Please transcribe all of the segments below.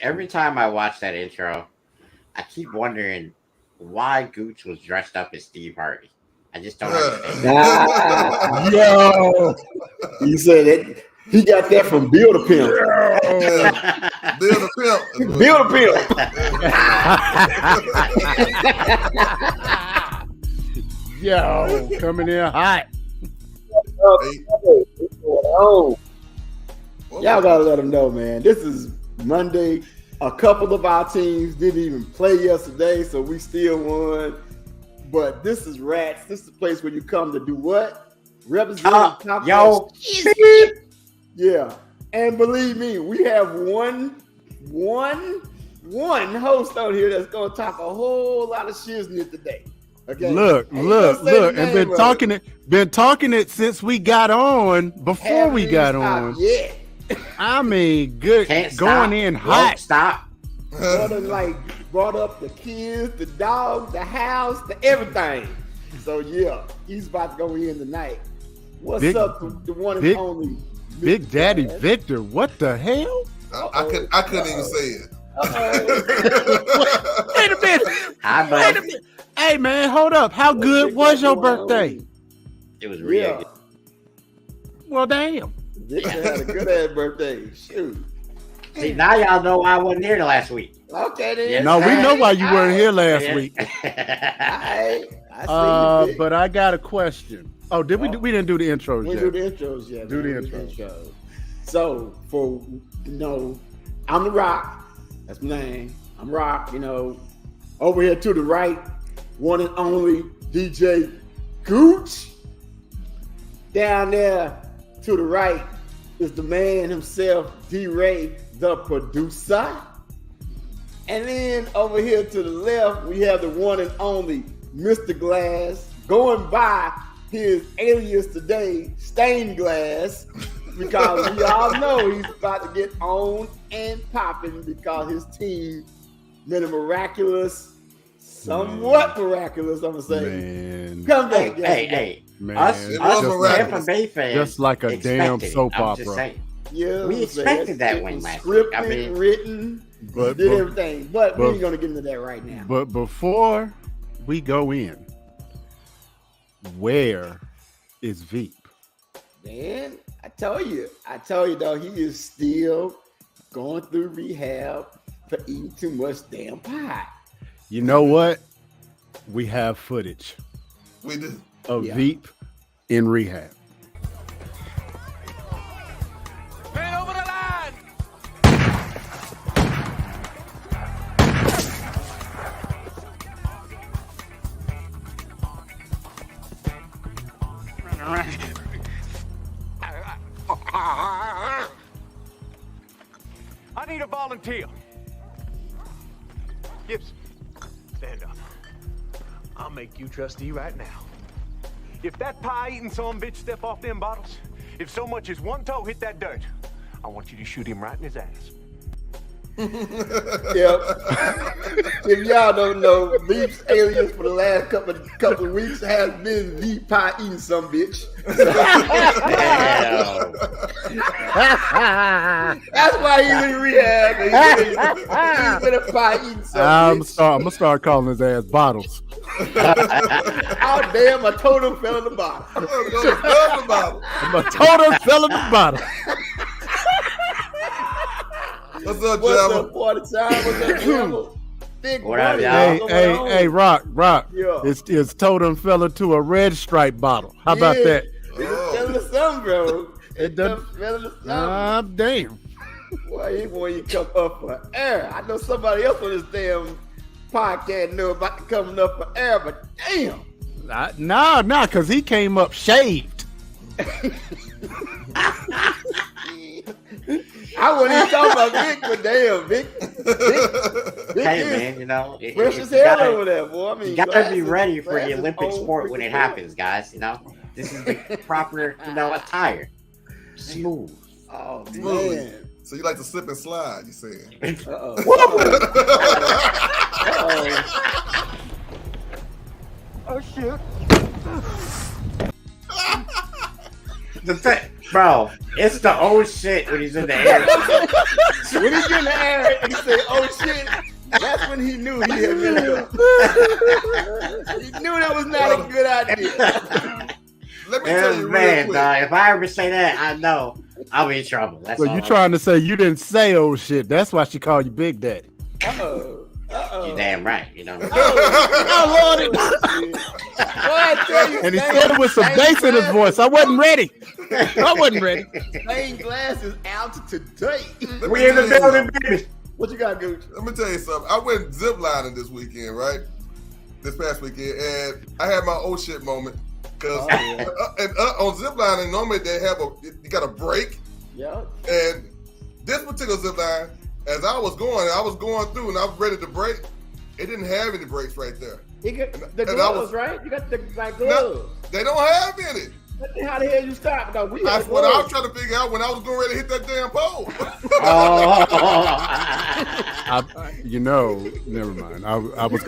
every time I watch that intro, I keep wondering why Gooch was dressed up as Steve Harvey. I just don't understand. Yo, he said that he got that from Bill the Pimp. Bill the Pimp. Bill the Pimp. Yo, coming in hot. Y'all gotta let them know, man. This is Monday. A couple of our teams didn't even play yesterday, so we still won. But this is Rats. This is the place where you come to do what? Represent. Yeah. And believe me, we have one host on here that's gonna talk a whole lot of shiznit today. Okay. Look, and been talking it since we got on. Before we got on, yeah. I mean, good, Can't going stop. in Won't hot. stop. Brought up the kids, the dog, the house, the everything. So yeah, he's about to go in tonight. What's up to the one and only Big Daddy Victor? What the hell? I couldn't even say it. Wait a minute. Wait a minute. Hey man, hold up. How good was your birthday? It was real good. Well, damn. Victor had a good ass birthday. Shoot. See, now y'all know why I wasn't here last week. Okay then. Yes, No, we know why you weren't here last Yeah. week. I see you, But I got a question. Oh, did we? We didn't do the intros we yet. do the intros yet. Do the man. intros. So I'm the Rock. That's my name. I'm Rock. Over here to the right, one and only DJ Gooch. Down there to the right is the man himself, D-Ray, the producer. And then over here to the left, we have the one and only Mr. Glass, going by his alias today, Stained Glass, because we all know he's about to get on and popping because his team made a somewhat miraculous, I'm going to say. Man. Come back. Hey. Man, Us Tampa Bay fans, just like a damn expected it. soap I'm just opera. saying. Yeah, We expected that win last week. Scripted, written, But did everything. But we ain't going to get into that right now. But before we go in, where is Veep? Man, I told you, though, he is still going through rehab for eating too much damn pie. You know what? We have footage We do. of Veep in rehab. Man over the line. I need a volunteer. Gibson, stand up. I'll make you trustee right now. If that pie-eating son bitch step off them bottles, if so much as one toe hit that dirt, I want you to shoot him right in his ass. Yep. If y'all don't know, Veep's alias for the last couple of weeks has been Veep pie eating some bitch. That's why he's in rehab. He's been a pie eating some bitch. I'm gonna start calling his ass Bottles. Oh damn! A totem fell in the bottom. I'm a total fell in the bottom. What's up, What's Jabba? up, party time? What's up, Jabba? Big What up, buddy. y'all? Hey, Rock. Yeah. It's totem fell into a red stripe bottle. How about that? It's telling us something, bro. It doesn't. Something. Damn. Boy, when you come up for air, I know somebody else on this damn podcast know about to coming up for air, but damn. Nah, because he came up shaved. I wasn't even talking about Vic, but damn, Vic Hey, is man, you know. fresh as hell over there, boy. I mean, You gotta be ready for glass the is Olympic old sport when it freaking happens, guys. You know, this is the proper, attire. Smooth. Oh, Smooth. man. So you like to slip and slide, you saying? Uh-oh. Oh, shit. Bro, It's the old shit when he's in the air. When he's in the air and he say, "Oh shit," that's when he knew he had been good. He knew that was not a good idea. Let me tell you real Man, quick. dog, if I ever say that, I know I'll be in trouble. That's So all you I'm trying to say you didn't say "oh shit"? That's why she called you Big Daddy. You damn right. You know. Oh Lord! Boy, I tell you, And he said it with some bass in his voice. I wasn't ready. I wasn't ready. Stained glass is out today. We in the building, baby. What you got, Gooch? Let me tell you something. I went ziplining this weekend, right? This past weekend, and I had my oh shit moment. Cause on ziplining, normally they have you got a break. Yeah. And this particular zipline, as I was going through, and I was ready to break. It didn't have any brakes right there. You got the And I gloves, was- right? You got the gloves. No, they don't have any. How the hell you stop? No, we That's had what I was gloves. trying to figure out when I was going ready to hit that damn pole. Never mind. I was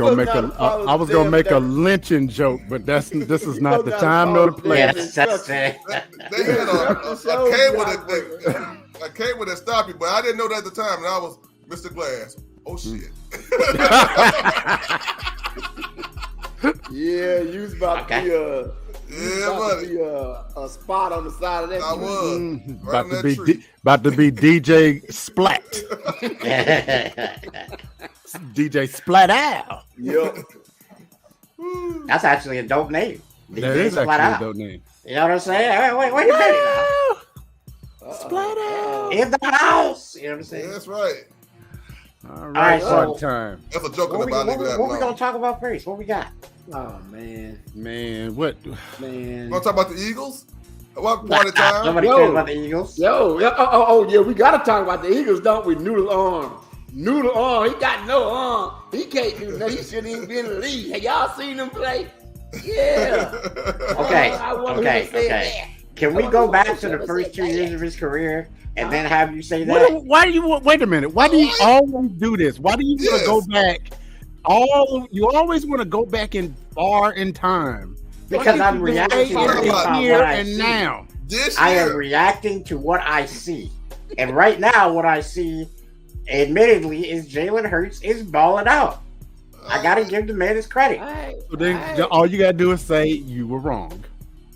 gonna make a lynching joke, but this is not the time nor the place. Yeah, that's it. They had a cable that stopped you, but I didn't know that at the time, and I was Mr. Glass. Oh shit! Yeah, you was about to be a spot on the side of that. I was About to be DJ Splat. DJ Splat Out. Yep. That's actually a dope name. That is Splat actually a Out. dope name. You know what I'm saying? Wait a minute now. Splat Out. In the house. You know what I'm saying? Yeah, that's right. All right, right, so- time. That's a joke What we about leaving that gonna alone. talk about first? What we got? Oh man, Man, what? man. Want to talk about the Eagles? What part of time? Nobody Yo. cares about the Eagles. Yo, yeah, we gotta talk about the Eagles, don't we? Noodle arm, he got no arm. He can't do nothing. He shouldn't even be in the league. Have y'all seen him play? Yeah. Okay, I want him to say that. Can we go back to the first 2 years of his career and then have you say that? Why do you wait a minute? Why do you always do this? Why do you want to go back? You always want to go back in far in time. Because Why I'm can't you reacting stay to in what here I and see. now. This I am year, reacting to what I see. And right now, what I see, admittedly, is Jalen Hurts is balling out. I got to give the man his credit. So then all you gotta do is say you were wrong.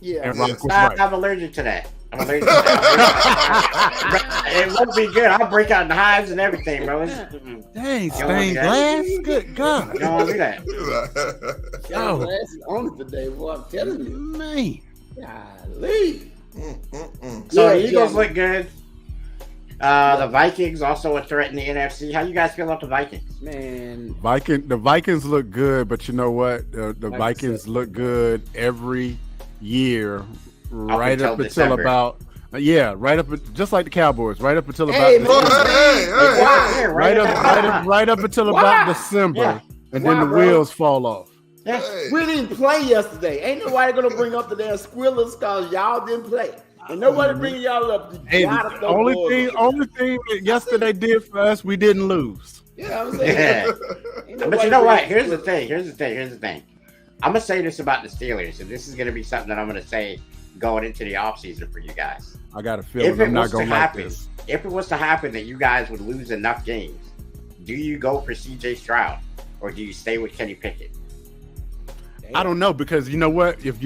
Yeah. And Rock was I'm right. allergic to that. I'm allergic to that. It won't be good. I'll break out in hives and everything, bro. Dang, don't stained do that. glass. Good God. You don't want to do that. Yo, glass is on it today, boy. I'm telling you. Man. Golly. So Yeah, the Eagles yeah. look good. The Vikings also a threat in the NFC. How you guys feel about the Vikings? Man, The Vikings look good, but you know what? The Vikings look good every year, right until up until December. about just like the Cowboys, right up until Hey, about man. Hey, right up until about December, Yeah. and Why, then the bro? wheels fall off. Yeah. hey. we didn't play yesterday. Ain't nobody gonna bring up the damn squillers because y'all didn't play. And nobody bringing y'all up. You Hey, gotta the throw only balls thing up. that yesterday did for us, we didn't lose. You know what I'm saying? Yeah. Ain't But nobody you know what? bringing Here's the squillers. thing. I'm gonna say this about the Steelers, and this is gonna be something that I'm gonna say going into the offseason for you guys. I got a feeling If it I'm not was to gonna like happen, this. if it was to happen that you guys would lose enough games, do you go for CJ Stroud or do you stay with Kenny Pickett? I don't know, because you know what? If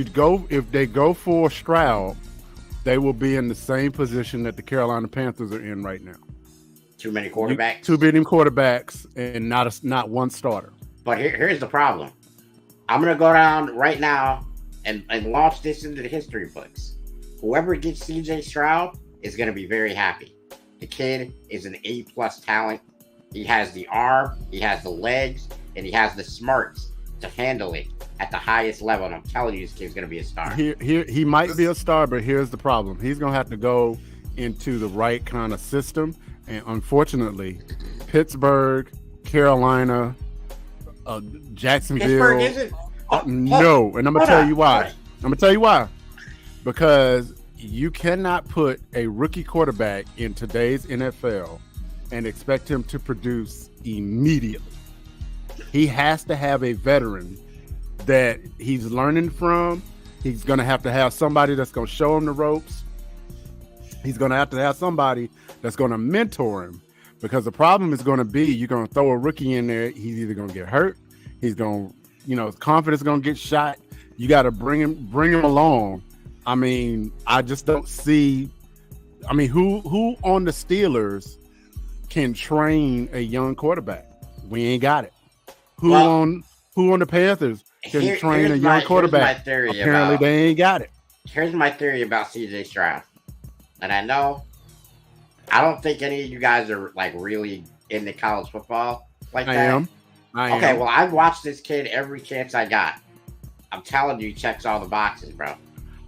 they go for Stroud, they will be in the same position that the Carolina Panthers are in right now. Too many quarterbacks. Two many quarterbacks and not one starter. But here's the problem. I'm gonna go down right now and launch this into the history books. Whoever gets CJ Stroud is gonna be very happy. The kid is an A+ talent. He has the arm, he has the legs, and he has the smarts to handle it at the highest level. And I'm telling you, this kid's gonna be a star. He might be a star, but here's the problem. He's gonna have to go into the right kind of system. And unfortunately, Pittsburgh, Carolina, Jacksonville. Pittsburgh isn't. No, and I'm gonna hold tell on, you why. hold on. I'm gonna tell you why. Because you cannot put a rookie quarterback in today's NFL and expect him to produce immediately. He has to have a veteran that he's learning from. He's gonna have to have somebody that's gonna show him the ropes. He's going to have somebody that's going to mentor him, because the problem is going to be you're going to throw a rookie in there. He's either going to get hurt. He's going to, his confidence is going to get shot. You got to bring him along. I mean, I just don't see. I mean, who on the Steelers can train a young quarterback? We ain't got it. Who on the Panthers can train a young quarterback? Apparently, they ain't got it. Here's my theory about CJ Stroud. And I don't think any of you guys are like really into college football like that. I am. Okay, well, I've watched this kid every chance I got. I'm telling you, he checks all the boxes, bro.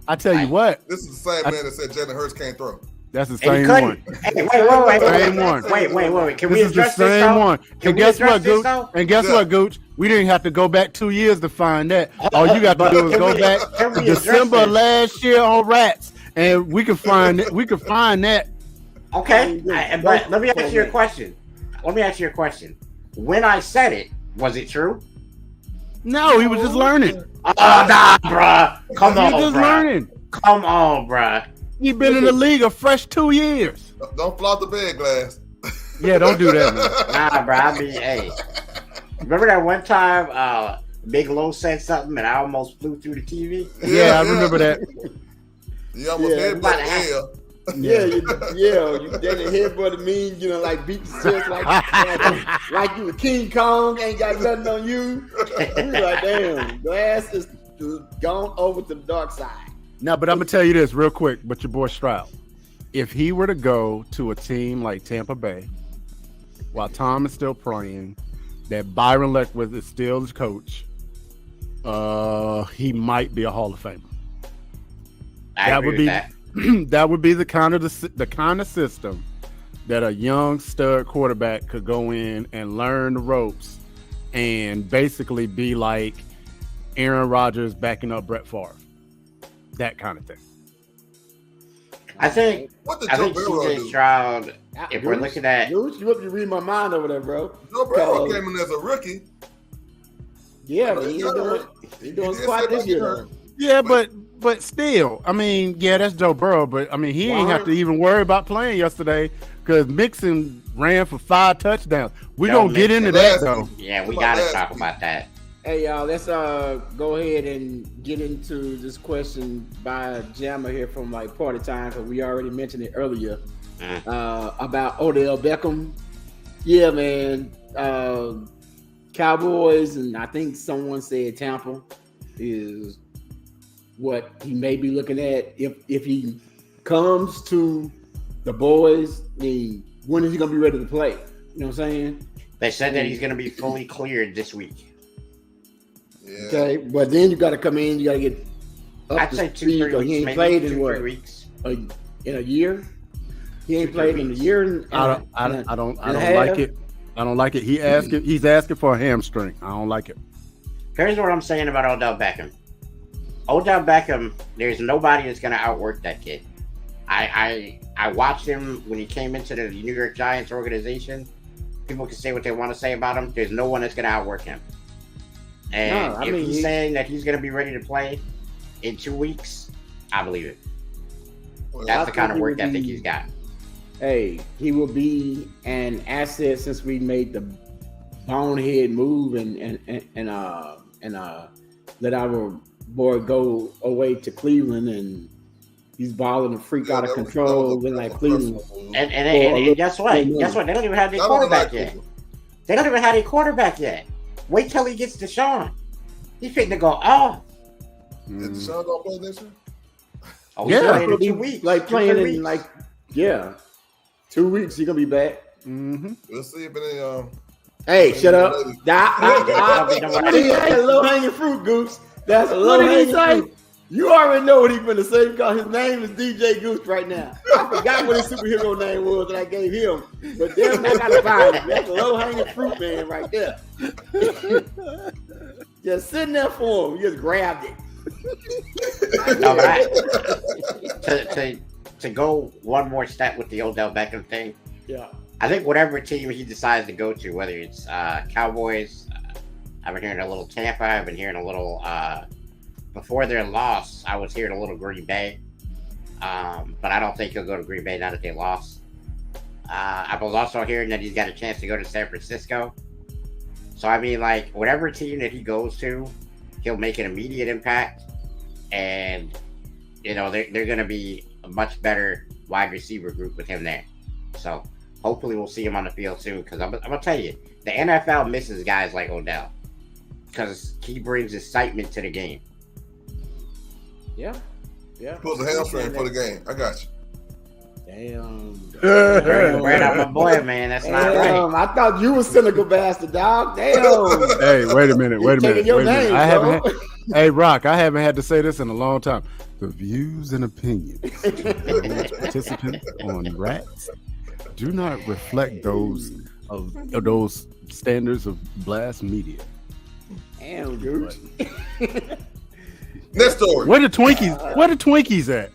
I tell you what. This is the same man that said Jalen Hurts can't throw. That's the same one. Hey, wait. Can we address this, though? One. And guess what, Gooch? We didn't have to go back 2 years to find that. All you got to do is go back to December last year on Rats, and we can find it. We can find that. Okay, but let me ask you a question. When I said it, was it true? No, he was just learning. Oh, nah, bruh. Come on, he was just learning. Come on, bruh. He's been in the league a fresh 2 years. Don't flaunt the bed glass. Yeah, don't do that, man. Nah, bro. I mean, hey. Remember that one time Big Low said something and I almost flew through the TV? Yeah, I remember that. You almost headbutted hell. You did a headbutt mean, like beat the chest like you were King Kong, ain't got nothing on you. We like, damn, glass is gone over to the dark side. No, but I'm gonna tell you this real quick. But your boy Stroud, if he were to go to a team like Tampa Bay, while Tom is still playing, that Byron Leftwich is still his coach, he might be a Hall of Famer. That would be the kind of system that a young stud quarterback could go in and learn the ropes and basically be like Aaron Rodgers backing up Brett Favre. That kind of thing. I think CJ Stroud, if we're looking at... You read my mind over there, bro. Joe Burrow came in as a rookie. Yeah, but he's doing squat this year, though. Yeah, but still, I mean, yeah, that's Joe Burrow, but I mean, he ain't have to even worry about playing yesterday because Mixon ran for 5 touchdowns. We're going to get into that, though. Yeah, we got to talk about that. Hey, y'all, let's go ahead and get into this question by Jammer here from like Party Time, because we already mentioned it earlier about Odell Beckham. Yeah, man. Cowboys, and I think someone said Tampa is what he may be looking at if he comes to the boys. When is he gonna be ready to play? You know what I'm saying? They said that he's gonna be fully cleared this week. Yeah. Okay, but then you got to come in. You got to get up I'd to say speed. 2-3 weeks. He ain't Maybe played in 2-3 what? weeks. In a year? He ain't played in a year. I don't like it. I don't like it. He's asking for a hamstring. I don't like it. Here's what I'm saying about Odell Beckham. Odell Beckham, there's nobody that's gonna outwork that kid. I watched him when he came into the New York Giants organization. People can say what they want to say about him. There's no one that's gonna outwork him. And if he's saying that he's going to be ready to play in 2 weeks, I believe it. Well, that's the kind of work ethic he's got. Hey, he will be an asset since we made the bonehead move and let our boy go away to Cleveland, and he's balling a freak out of control in like Cleveland. And guess what? Guess what? They don't even have their quarterback yet. They don't even have their quarterback yet. Wait till he gets Deshaun. He's fitting to go off. Is Deshaun gonna play this year? Oh, he's playing in 2 weeks. Like playing in 2 weeks. He's gonna be back. Mm-hmm. We'll see if any. Hey, shut up! That's a low hanging fruit, Goose. That's a low hanging fruit. You already know what he's gonna say because his name is DJ Goose right now. I forgot what his superhero name was that I gave him, but damn, I gotta find it. That's a low hanging fruit man right there. Just sitting there for him, you just grabbed it. No, but to go one more step with the Odell Beckham thing. Yeah, I think whatever team he decides to go to, whether it's Cowboys, I've been hearing a little Tampa, I've been hearing a little. Before their loss, I was hearing a little Green Bay. But I don't think he'll go to Green Bay now that they lost. I was also hearing that he's got a chance to go to San Francisco. So, I mean, like, whatever team that he goes to, he'll make an immediate impact. And, you know, they're going to be a much better wide receiver group with him there. So, hopefully we'll see him on the field soon. Because I'm going to tell you, the NFL misses guys like Odell. Because he brings excitement to the game. Yeah. Pulls a hamstring for the game. I got you. Damn. Right out my boy, man. That's not right. I thought you was cynical bastard, dog. Damn. Hey, wait a minute. Taking your name, I bro. haven't. Hey, Rock, I haven't had to say this in a long time. The views and opinions of participants on Rats do not reflect those of those standards of Blast Media. Damn, dude. Next story. Where the Twinkies at?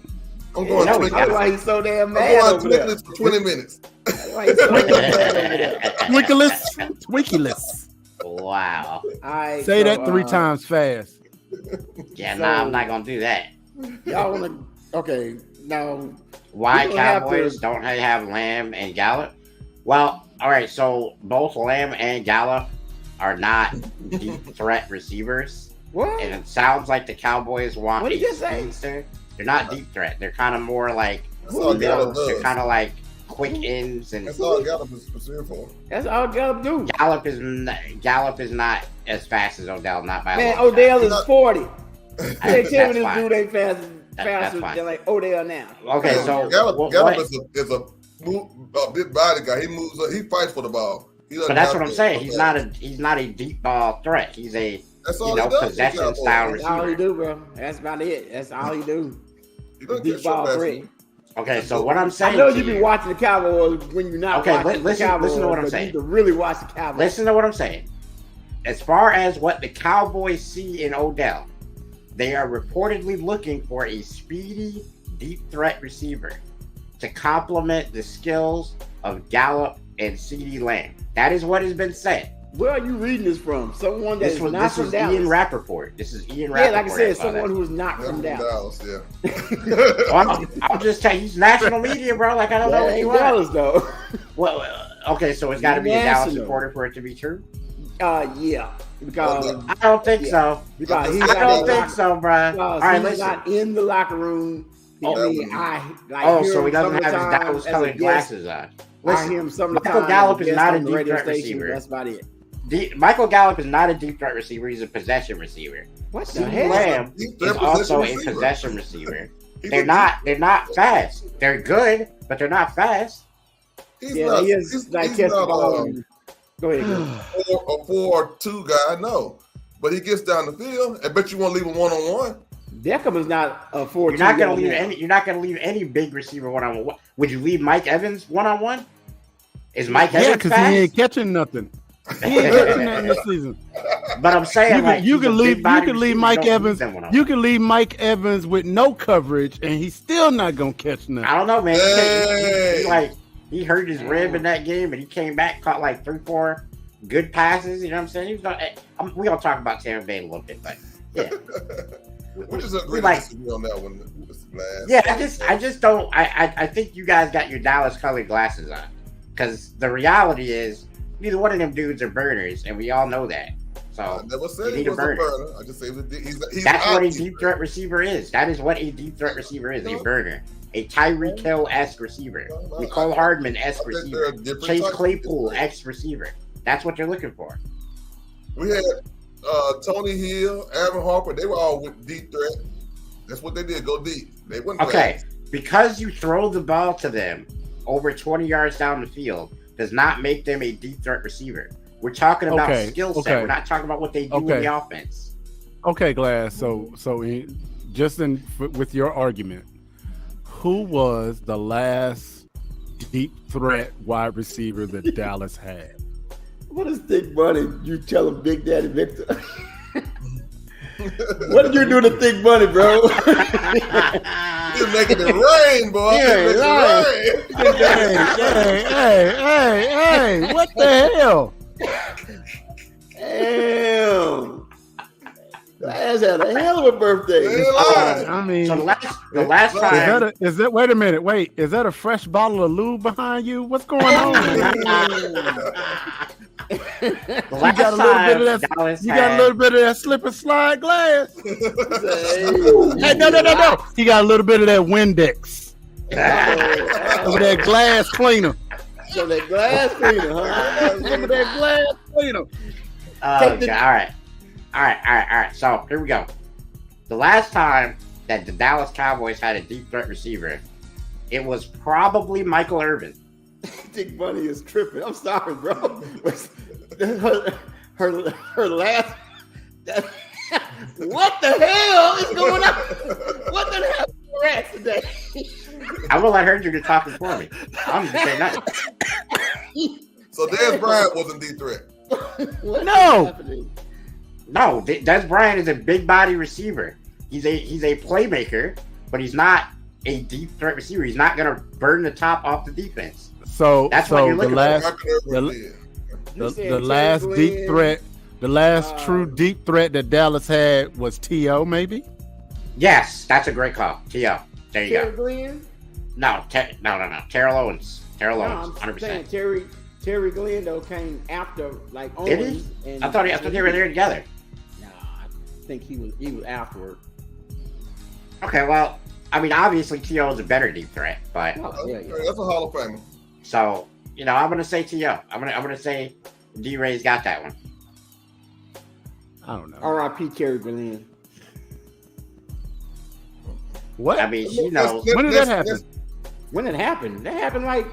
I'm going No, Twinkies. That's why he's so damn I'm mad going over there. Twinkies for 20 minutes. That's why he's so damn mad over there. Twinkieless. Wow. All right, Say so, that 3 times fast. Yeah, So- nah, I'm not going to do that. Y'all want to? Okay, now Why You don't have Cowboys to- don't they have Lamb and Gallup? Well, all right, so both Lamb and Gallup are not deep threat receivers. what? And it sounds like the Cowboys want What did a you say? speedster. They're not deep threat. They're kind of more like That's all Gallup they're does. kind of like quick ends, and That's all Gallup is pursuing for. That's all Gallup do. Gallup is not as fast as Odell, not by a Man, long shot. Odell is 40. They That's tell me this fine. dude ain't faster That's fine. than like Odell now. Okay, so Gallup what- is a big body guy. He moves. He fights for the ball. but that's what I'm saying. He's not a deep ball threat. He's a That's all he does. possession style That's all he receiver. do, bro. That's about it. That's all he do. He doesn't Deep get ball short threat. Okay, so what I'm I saying, know to you be you- watching the Cowboys when you're not Okay, watching listen- the Cowboys. listen to what I'm but saying. You need to really watch the Cowboys. listen to what I'm saying. As far as what the Cowboys see in Odell, they are reportedly looking for a speedy, deep threat receiver to complement the skills of Gallup and CeeDee Lamb. That is what has been said. Where are you reading this from? Someone that This is was not this from is Dallas. Ian Rappaport. This is Ian Rappaport. Yeah, like I said, saw someone that. who is not from Dallas. Yeah. I'll just tell you, he's national media, bro. Like, I don't know That what ain't you want. Dallas though. Well, okay, so it's got to be a Dallas National. supporter for it to be true. Yeah, because I don't think Yeah. so. because he's I not don't in the think locker- so, bro. because All right, he's listen. not in the locker room. Oh, I mean, I like Oh, hear so he him doesn't some have of his the time Dallas as a colored guest. glasses on. I Listen, hear him some of the Michael time Gallup as a is guest not a on the deep radio threat station. receiver. That's about it. Michael Gallup is not a deep threat receiver. He's a possession receiver. What the CeeDee hell? Lamb Deep is threat also a receiver. possession receiver. He's They're not fast. They're good, but they're not fast. He's Yeah, not, he is he's, like he's catch the not ball. Go ahead. Go. a 4-2 guy, no. But he gets down the field. I bet you won't leave him one-on-one. Beckham is not a 4-2. You're not gonna leave guy. any. You're not gonna leave any big receiver one on one. Would you leave Mike Evans one on one? Is Mike Yeah, Evans because fast? he ain't catching nothing. He ain't catching nothing this season. But I'm saying, You can leave Mike Evans. You You can leave Mike Evans with no coverage, and he's still not gonna catch nothing. I don't know, man. Hey. He hurt his rib in that game, and he came back, caught like 3-4 good passes. You know what I'm saying? He was not, we gonna talk about Tampa Bay a little bit, but yeah, We just agree like- to disagree on that one, Mr. Blast. yeah. I just don't. I think you guys got your Dallas colored glasses on, because the reality is neither one of them dudes are burners, and we all know that. I So never you said he need a was a burner. burner. I just say he's That's not what a deep deep threat. threat receiver is. That is what a deep threat receiver is. A burner, a Tyreek Hill-esque receiver, Nicole Hardman-esque I think they're receiver, different Chase types of Claypool-esque receiver. That's what you're looking for. We had Tony Hill, Alvin Harper. They were all with deep threat. That's what they did. Go deep. They wouldn't. Okay, because you throw the ball to them over 20 yards down the field does not make them a deep threat receiver. We're talking about Okay, skill set. okay. We're not talking about what they do in Okay. the offense. Okay, Glass. So with your argument, who was the last deep threat wide receiver that Dallas had? What is Thick Bunny? You tell him Big Daddy Victor. What did you do to Thick Bunny, bro? He's making it rain, boy. Yeah, He's making it rain. Hey, what the hell? Damn. Last Dallas had a hell of a birthday. I mean, So the last time. Wait a minute. Wait, is that a fresh bottle of lube behind you? What's going on? The You last got a little bit time of that. Dallas You got a had- little bit of that slip and slide glass. Hey, no. He got a little bit of that Windex. Over that glass cleaner. So that glass cleaner, huh? Over that glass cleaner. Okay, all right. So here we go. The last time that the Dallas Cowboys had a deep threat receiver, it was probably Michael Irvin. Dick Bunny is tripping. I'm sorry, bro. Her last. What the hell is going on? What the hell is your ass today? I'm gonna let her do the talking for me. I'm just saying nothing. So Dez Bryant wasn't deep threat. What No. is happening? No, Des Bryant is a big body receiver. He's a playmaker, but he's not a deep threat receiver. He's not gonna burn the top off the defense. So That's what you're the looking last Michael Irvin the- did. You said the last Terry deep Glenn, threat, the last true deep threat that Dallas had was T.O. maybe. Yes, that's a great call. T.O. There you Terry go. Glenn? No. Terrell Owens. Terrell No, Owens, I'm 100%. saying Terry Glenn though came after like Did he? Owens. And I thought they were there together. Nah, I think he was afterward. Okay, well, I mean, obviously T.O. is a better deep threat, but Oh, yeah. That's a Hall of Famer. so I'm gonna say T.O. I'm gonna say D-Ray's got that one. I don't know. R.I.P. Terry Glenn. What? I mean, she knows. When did that happen? When it happened? That happened like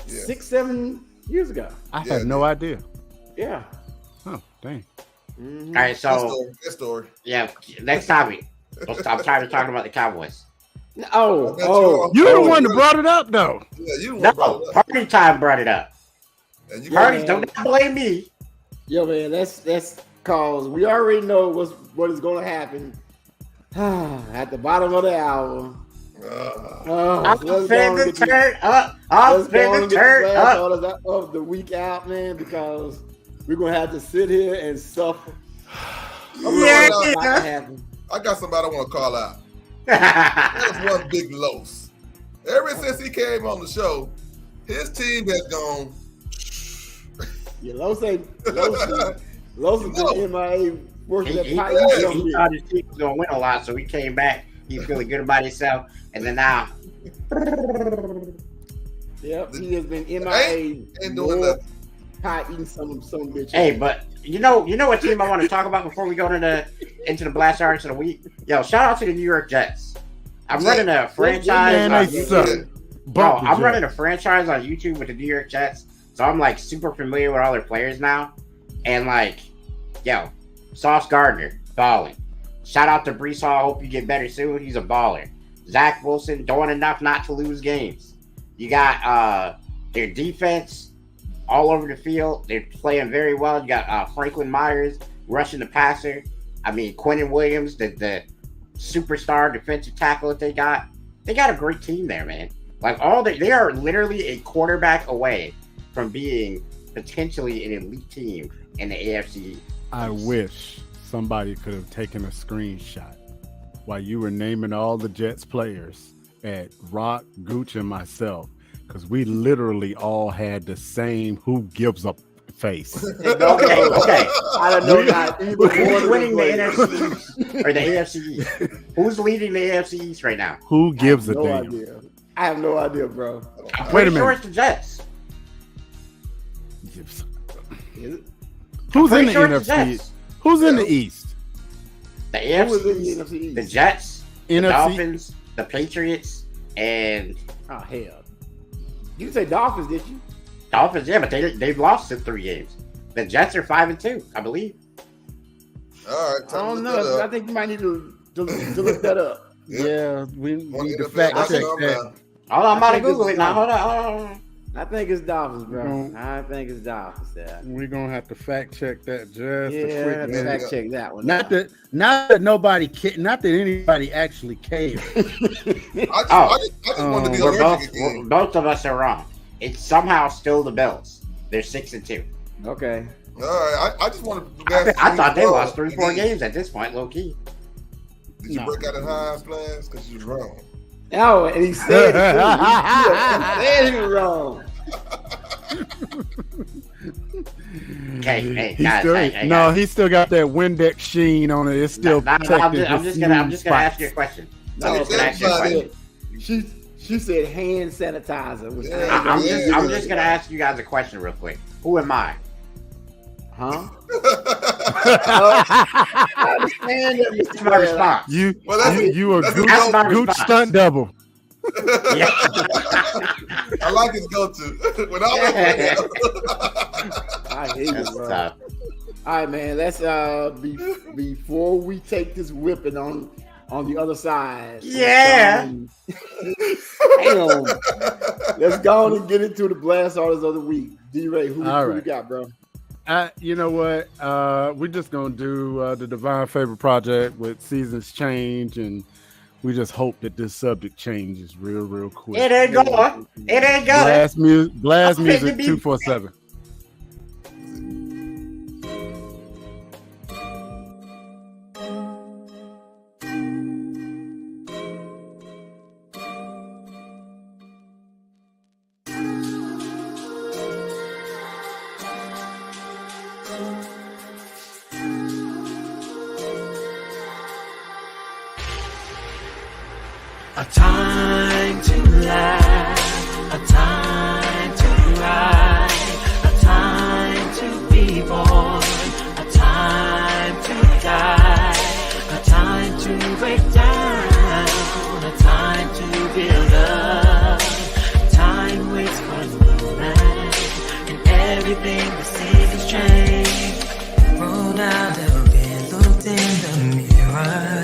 Yeah. 6-7 years ago. I Yeah, had no idea. Yeah. Oh, dang. Mhm. All right, so Good story. yeah, next topic. I'm tired of talking about the Cowboys. Oh. You the one that brought it up, though. Yeah, you No, brought it up. Party Time brought it up. And you Party, got don't blame me. Yo, man, that's cause we already know what is going to happen at the bottom of the hour. I'm let's go finna and get the- turn up. I'm let's go and finna get turn the last up. orders of the week out, man, because we're gonna have to sit here and suffer. Yeah. It's not gonna happen. I got somebody I want to call out. That's one big Los. Ever since he came on the show, his team has gone. Yeah, Los has been MIA working at He Pike. thought his team was gonna win a lot, so he came back. He's feeling good about himself, and then now, Yep, he has been MIA. Ain't doing nothing. Pie eating some bitch. hey, but you know what team I want to talk about before we go into the blast arts of the week? Yo, shout out to the New York Jets. I'm running a franchise. Man, on they YouTube. suck. Bro, Bump the I'm Jets. running a franchise on YouTube with the New York Jets, so I'm like super familiar with all their players now. And like, yo, Sauce Gardner, balling. Shout out to Brees Hall. Hope you get better soon. He's a baller. Zach Wilson doing enough not to lose games. You got their defense all over the field. They're playing very well. You got Franklin Myers rushing the passer. I mean, Quentin Williams, the superstar defensive tackle that they got. They got a great team there, man. Like they are literally a quarterback away from being potentially an elite team in the AFC. I wish somebody could have taken a screenshot while you were naming all the Jets players at Rock, Gooch, and myself, because we literally all had the same who gives a face. Okay. I don't know not either one Who's of winning the them players. NFC East or the AFC East? Who's leading the AFC East right now? Who gives a No damn? idea. I have no idea, bro. I'm Wait a pretty sure minute. it's the Jets. Is it? Who's in Pretty the sure it's the NFC? Jets. Who's in the East? The Who was AFC in the East, NFC East? the Jets, the NFC? Dolphins, the Patriots, and Oh hell! You say Dolphins, did you? Dolphins. Yeah, but they've lost in 3 games. The Jets are 5-2, I believe. All right. I time don't to look that know. I up. think you might need to look that up. Yeah, we One need to NFL fact got check some that. now. Hold on, I'm about to think this Google is it now. fine. Hold on. I think it's Dolphins, bro. Mm. I think it's Dolphins. There. We're gonna have to fact check that just a Yeah, quick I have to minute. fact check that one. Not that nobody not that anybody actually cares. I just wanted to be allergic again. Both of us are wrong. It's somehow still the Bills. They're 6-2. Okay. All right, I just want to. I thought they lost 3-4 games at this point, low key. Did you break out in Hines class? Because you was wrong. Oh, and he said it too. He said it wrong. Okay, he still got that Windex sheen on it. It's still protected. I'm just gonna ask you a question. No, she said hand sanitizer. I'm just gonna ask you guys a question real quick. Who am I? Huh? I understand that. It's my response. You a gooch stunt double. Yeah. I like his go-to. When I hate it, bro. All right, man. Let's before we take this whipping on the other side. Yeah. Let's go on and get into the blast artists of the week. D-Ray, who you got, bro? You know what? We're just gonna do the Divine Favor Project with Seasons Change, and we just hope that this subject changes real quick. It ain't going. Blast music 247. A time to laugh, a time to cry, a time to be born, a time to die, a time to break down, a time to build up. Time waits for the man, and everything the seasons change. Roll down a little bit, looked in the mirror.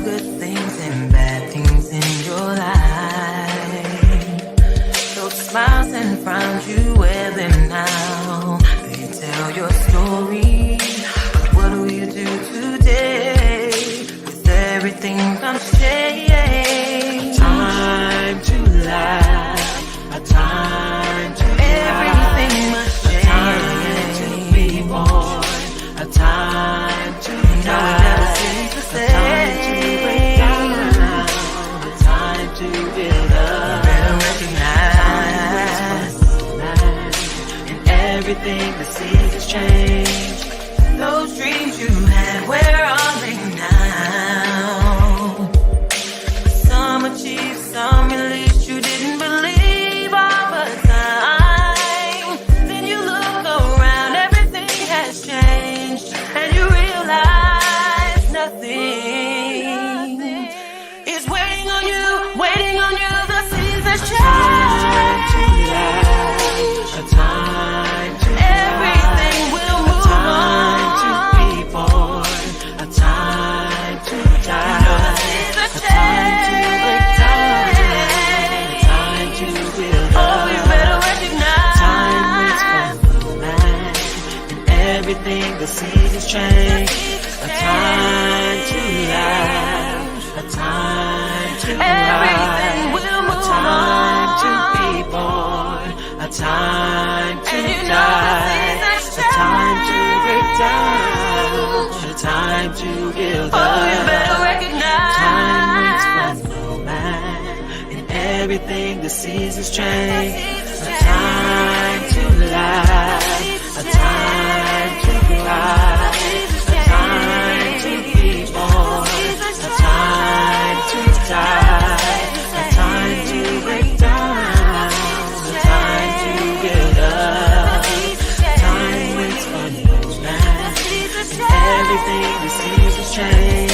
Good things and bad things in your life. Those smiles and frowns, you wear them now. They tell your story. But what do you do today? With everything comes change. A time to laugh, a time to everything must change. A time to be born, a time to die. Never seems the same. To build up, better recognize, and everything the seasons change. Those dreams you had, where are they now? Some achieved, some released, you didn't believe all the time. Then you look around, everything has changed, and you realize nothing. Waiting on you, the seasons change. A time to everything will move on. A time to be born, a time to die. A time to break down, a time to build up. Oh, you better recognize. Time waits for no man, and everything the seasons change. A time to laugh, a time to everything will move on. A time to be born, a time to die, a time to break down, a time to build up. Oh, you better recognize. Time waits for no man, and everything the seasons change. A time to laugh, a time to cry, a time to be born, a time to die, a time to break down, a time to build up. Time waits for no man, everything the seasons change.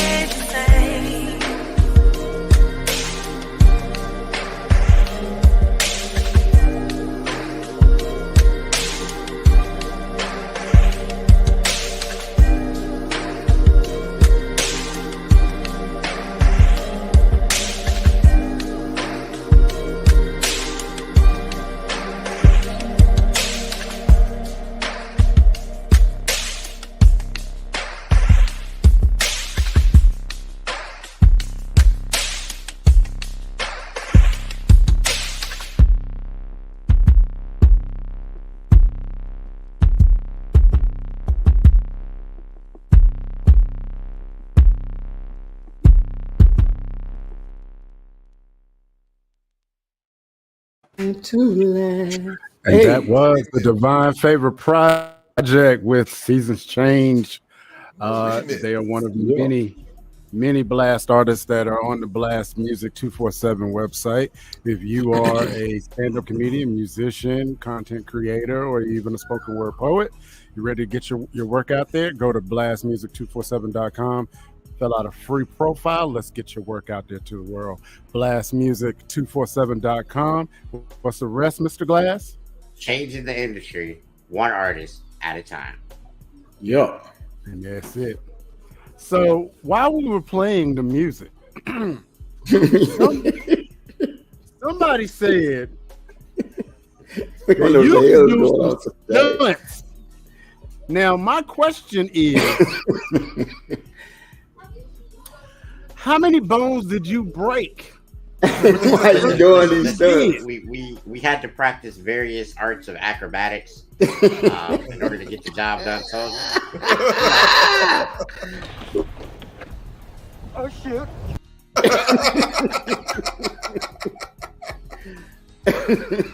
to laugh. And Hey. that was the Divine Favor Project with Seasons Change. They are one of many Blast artists that are on the Blast Music 247 website. If you are a stand-up comedian, musician, content creator, or even a spoken word poet, you're ready to get your work out there, go to blastmusic247.com. Fill out a free profile. Let's get your work out there to the world. Blastmusic247.com. What's the rest, Mr. Glass? Changing the industry, one artist at a time. Yup. And that's it. So while we were playing the music, somebody said, stunts. Now, my question is, how many bones did you break? Why you doing these stunts? We had to practice various arts of acrobatics in order to get the job done. So, Oh, shoot.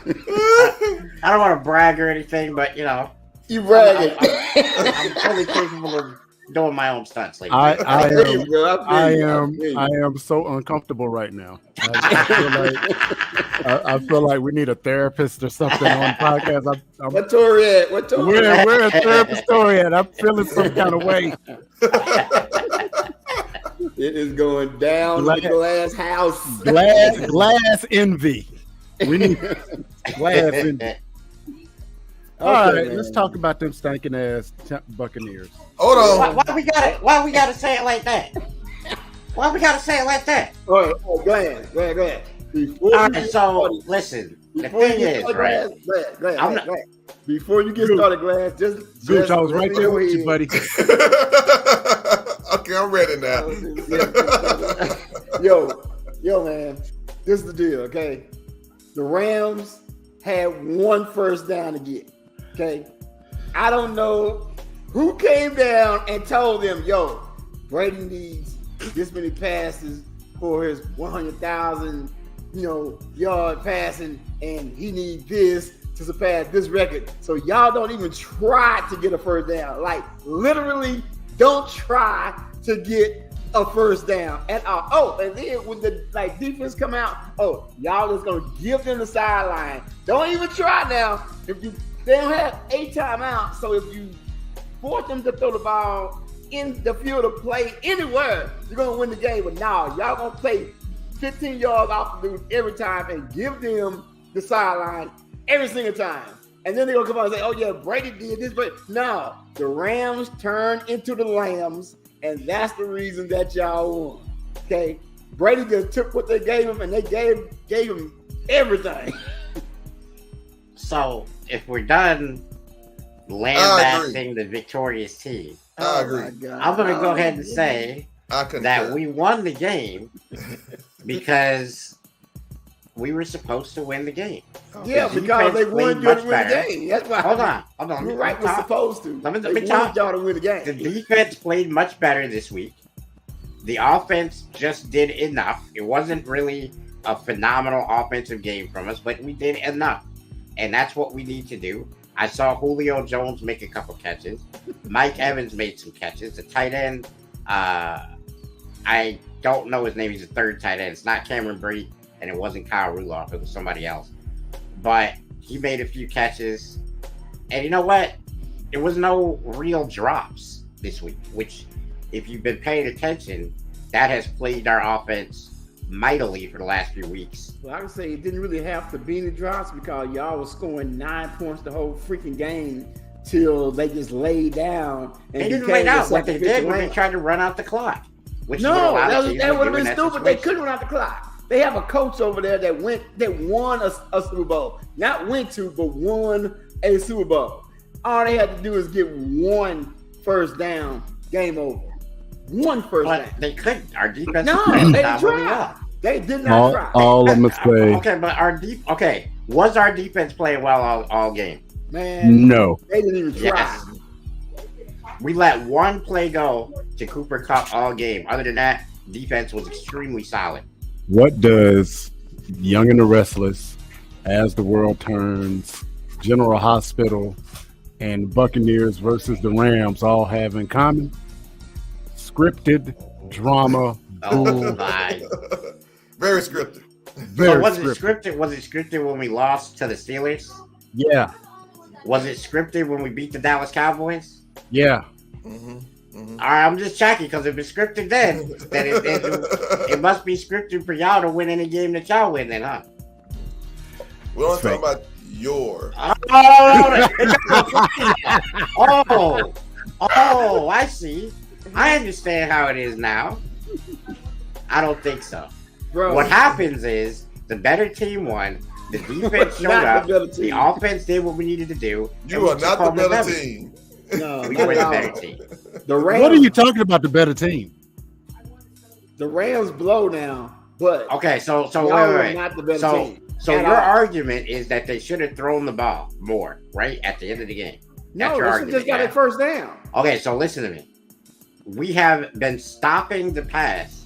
I don't want to brag or anything, but you know, You bragging. I'm fully capable of doing my own stunts. Like I am am so uncomfortable right now. I feel like we need a therapist or something on the podcast. What Tori at? What Tori at? Where a therapist Tori at? I'm feeling some kind of way. It is going down the glass house. Glass envy. We need glass envy. All right, man. let's talk about them stinking ass Buccaneers. Hold on. why we gotta say it like that? Why we gotta say it like that? All right, go ahead. Before All you right, get so started- listen. The before you thing get is, started, right? Glass, I'm not- before you get started, Glass, just Gooch, I was right there with you, buddy. Okay, I'm ready now. Yo, man, this is the deal, okay? The Rams had one first down to get, okay? I don't know who came down and told them, yo, Brady needs this many passes for his 100,000, yard passing, and he needs this to surpass this record. So y'all don't even try to get a first down. Like, literally, don't try to get a first down at all. Oh, and then when the defense come out, y'all just gonna give them the sideline. Don't even try now. They don't have 8 timeouts, so if you force them to throw the ball in the field of play anywhere, you're gonna win the game. But now y'all gonna play 15 yards off the dude every time and give them the sideline every single time. And then they're gonna come out and say, oh yeah, Brady did this, but no, the Rams turned into the Lambs, and that's the reason that y'all won. Okay, Brady just took what they gave him, and they gave him everything. So if we're done lambasting the victorious team, I agree. My God. I'm gonna go ahead and say I concur. that we won the game because we were supposed to win the game. Yeah, The because they defense wanted played you to much win the better. game. That's why. Hold on. You're right. We're Talk. supposed to. Let me They talk. wanted y'all to win the game. The defense played much better this week. The offense just did enough. It wasn't really a phenomenal offensive game from us, but we did enough. And that's what we need to do. I saw Julio Jones make a couple catches. Mike Evans made some catches. The tight end, I don't know his name. He's the third tight end. It's not Cameron Brate, and it wasn't Kyle Rudolph. It was somebody else. But he made a few catches. And you know what? There was no real drops this week, which, if you've been paying attention, that has plagued our offense mightily for the last few weeks. Well, I would say it didn't really have to be any drops because y'all was scoring 9 points the whole freaking game till they just laid down. And They didn't became lay the down. What they did sacrificial was they lamb. tried to run out the clock. Which is No, what a lot of that teams would do have in been that stupid. They situation. couldn't run out the clock. They have a coach over there that won a Super Bowl. Not went to, but won a Super Bowl. All they had to do is get one first down, game over. One first But down. they couldn't. Our defense No, played they not didn't really try. well. They did not try. All I'm gonna say, Okay, but was our defense playing well all game? Man, no. they didn't even try. Yes. We let one play go to Cooper Kupp all game. Other than that, defense was extremely solid. What does Young and the Restless As the World Turns, General Hospital, and Buccaneers versus the Rams all have in common scripted drama. Oh my! Very scripted. Very Was it scripted. scripted? Was it scripted when we lost to the Steelers? Yeah, Was it scripted when we beat the Dallas Cowboys? yeah. All right, I'm just checking because if it's scripted then it must be scripted for y'all to win any game that y'all win then, huh? We're only talking about your. Oh, I see. I understand how it is now. I don't think so. Bro, What happens is the better team won. The defense showed Not up. the better The team. offense did what we needed to do. and You we are not took the home better W. team. No, We were the better team. The Rams, What are you talking about? The better team? The Rams blow now, but Okay, so y'all wait, are wait. not the better So team. so At your all. argument is that they should have thrown the ball more, right? At the end of the game. No, your they argument, just got yeah. a first down. Okay, so listen to me. We have been stopping the pass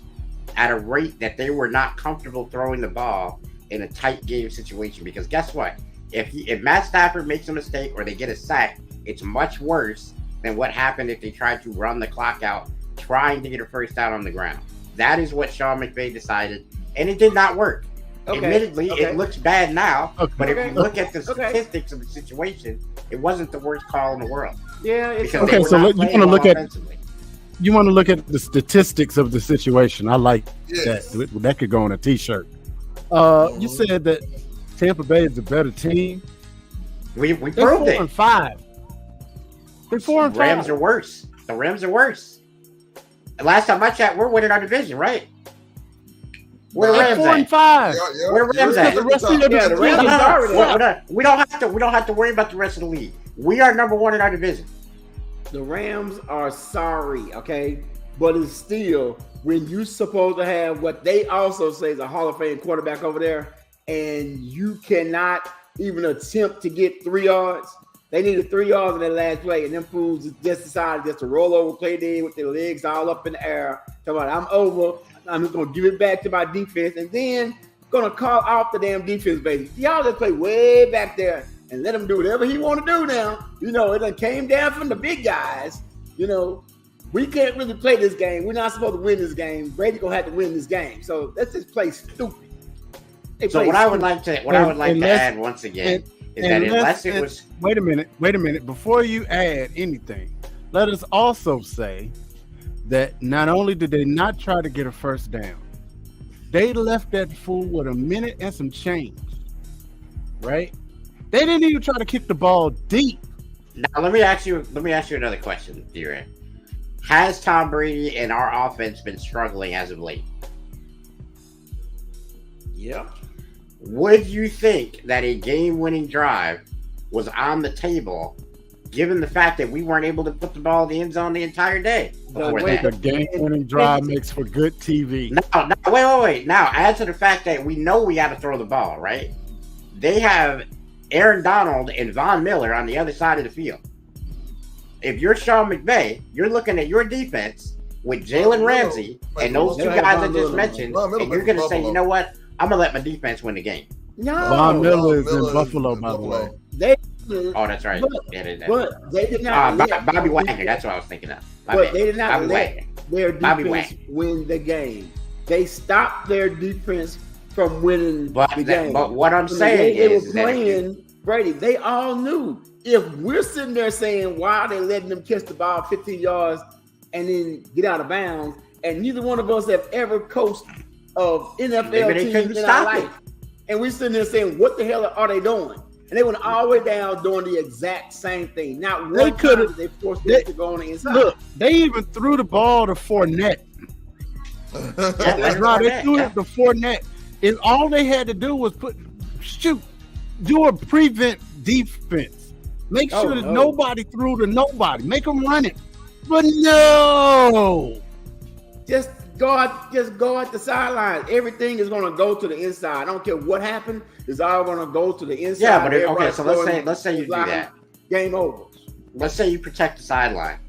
at a rate that they were not comfortable throwing the ball in a tight game situation. Because guess what? If Matt Stafford makes a mistake or they get a sack, it's much worse than what happened if they tried to run the clock out trying to get a first down on the ground. That is what Sean McVay decided, and it did not work. Okay, Admittedly, okay. it looks bad now, Okay. but if Okay. you look at the Okay. statistics of the situation, it wasn't the worst call in the world. Yeah, it's Because Okay, they were so not you playing wanna well look at- offensively. You want to look at the statistics of the situation. I like Yes. that. That could go on a T-shirt. You said that Tampa Bay is a better team. We They're proved 4-5. They're 4-5. The Rams are worse. The Rams are worse. Last time I checked, we're winning our division, right? Where the They're Rams They're at? 4-5. Where the Rams at? The rest of your Yeah, the division- Rams No, are no, already no. out. We don't have to worry about the rest of the league. We are number one in our division. The Rams are sorry, okay? But it's still when you're supposed to have what they also say is a Hall of Fame quarterback over there, and you cannot even attempt to get 3 yards. They needed 3 yards in that last play, and them fools just decided just to roll over, play there with their legs all up in the air. Talking about, I'm over. I'm just gonna give it back to my defense, and then gonna call off the damn defense, baby. Y'all just play way back there and let him do whatever he want to do now. You know, it done came down from the big guys. You know, we can't really play this game. We're not supposed to win this game. Brady gonna have to win this game. So let's just play stupid. They So play what I would stupid. like to add once again is that unless it was Wait a minute. Before you add anything, let us also say that not only did they not try to get a first down, they left that fool with a minute and some change. Right? They didn't even try to kick the ball deep. now, let me ask you another question, D-Ray. Has Tom Brady and our offense been struggling as of late? Yep. Would you think that a game-winning drive was on the table, given the fact that we weren't able to put the ball in the end zone the entire day before wait, that? The game-winning drive makes for good TV. No, wait. Now, add to the fact that we know we got to throw the ball, right? They have Aaron Donald and Von Miller on the other side of the field. If you're Sean McVay, you're looking at your defense with Jalen Ramsey and those two Von guys I Miller. just mentioned, Von Miller and you're plays going to for say, you Buffalo. know what? I'm going to let my defense win the game. No. Von Miller is Miller in Buffalo, in by the way. They, Oh, that's right. But- Yeah, but they did not. let Bobby their Wagner. defense- That's what I was thinking of. My But bad. they did not Bobby let Wagner. their Bobby defense Wagner. win the game. They stopped their defense from winning But the game. what I'm From the saying game they is were that if you- playing Brady. They all knew if we're sitting there saying why are they letting them catch the ball 15 yards and then get out of bounds, and neither one of us have ever coached of NFL Maybe they teams couldn't in stop our it. life, and we're sitting there saying what the hell are they doing? And they went all the way down doing the exact same thing. Not They one could've- time they forced they- them to go on the inside. Look, they even threw the ball to Fournette. That's right. They threw it to Fournette. And all they had to do was do a prevent defense. Make sure that nobody threw to nobody. Make them run it. But no. Just go out the sideline. Everything is going to go to the inside. I don't care what happened. It's all going to go to the inside. Yeah, but okay. Everybody's So throwing let's say you do blocking. that. Game over. Let's say you protect the sideline.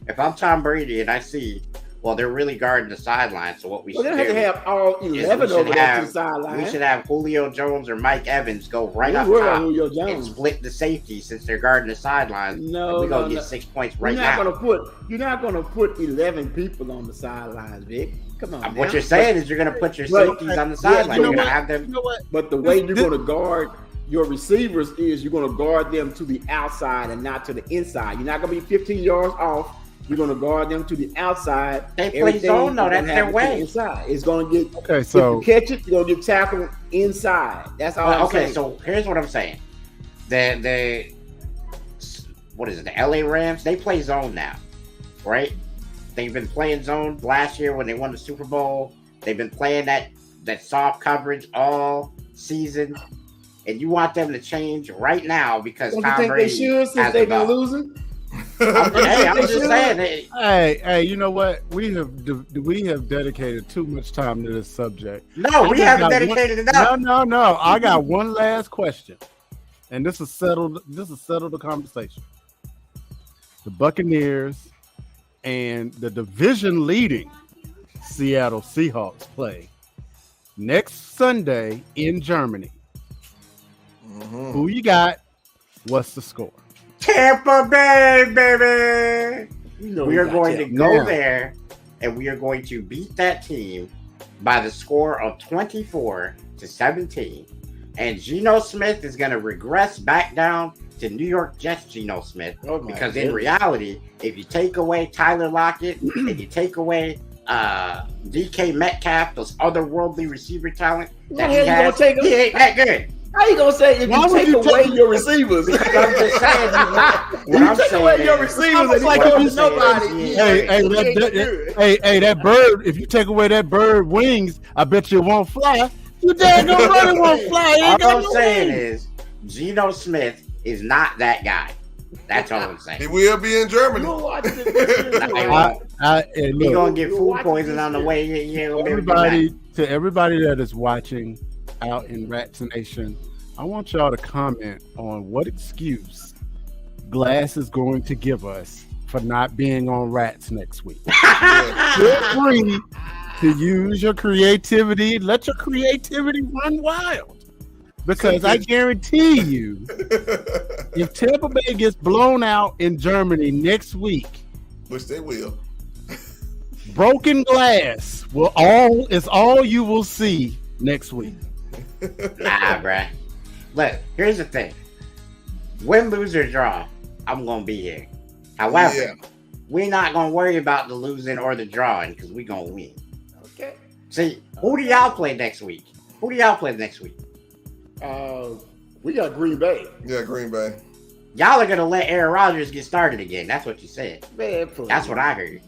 If I'm Tom Brady and I see, well, they're really guarding the sideline. So what we Well, should they have do to have all is 11 over there to the sideline. we should have Julio Jones or Mike Evans go right We up worry about top Julio and Jones. split the safety since they're guarding the sidelines. No, we're gonna no, get no. 6 points You're right not now. gonna put 11 people on the sidelines, Vic. Come on. What now. you're saying is you're gonna put your But- safeties on the yeah, sideline. you know You're gonna what? have them. You know what? But the way you're going to guard your receivers is you're going to guard them to the outside and not to the inside. You're not going to be 15 yards off. You're going to guard them to the outside. They play Everything zone, though. is That's gonna their happen to way. the inside. It's going to get. Okay, If so you catch it, you're going to get tackled inside. That's all. I'm Okay, saying. so here's what I'm saying. The what is it? The LA Rams, they play zone now, right? They've been playing zone last year when they won the Super Bowl. They've been playing that soft coverage all season, and you want them to change right now because Don't you Tom think Brady they should since has they've the been ball. losing? Hey, I'm They just should. saying. hey, you know what? We have dedicated too much time to this subject. No, we I just haven't got dedicated enough. No. I got one last question, and this is settled. This is settled the conversation. The Buccaneers and the division-leading Seattle Seahawks play next Sunday in Germany. Mhm. Who you got? What's the score? Tampa Bay, baby. You know We are going to go Now. there, and we are going to beat that team by the score of 24-17. And Geno Smith is going to regress back down to New York Jets Geno Smith. Oh my Because in goodness. reality, if you take away Tyler Lockett and you take away DK Metcalf, those otherworldly receiver talent that Why he the hell you has, gonna take him? he ain't that good. How you gonna say if Why you would take you away take- your receivers? Because I'm just saying he's not. If What you I'm take saying away your is- receivers Almost and like you what don't I'm use nobody. saying is- That bird. If you take away that bird wings, I bet you it won't fly. You dang gonna run, it won't fly. It ain't All got I'm no saying wings. is Geno Smith is not that guy. That's all I'm saying. He will be in Germany. You'll watch it this year, too, right? And You're look, gonna get You're food watching poison this on the year. way. You ain't gonna be able to do that. everybody that is watching out in Rats Nation, I want y'all to comment on what excuse Glass is going to give us for not being on Rats next week. Feel free to use your creativity. Let your creativity run wild. Because I guarantee you, if Tampa Bay gets blown out in Germany next week, Which they will. broken glass is all you will see next week. Nah, bruh. Look, here's the thing. Win, lose, or draw, I'm gonna be here. However, Yeah. we're not gonna worry about the losing or the drawing because we're gonna win. Okay. See, who do y'all play next week? Who do y'all play next week? We got Green Bay. Yeah, Green Bay. Y'all are gonna let Aaron Rodgers get started again. That's what you said. Man, please. That's what I heard.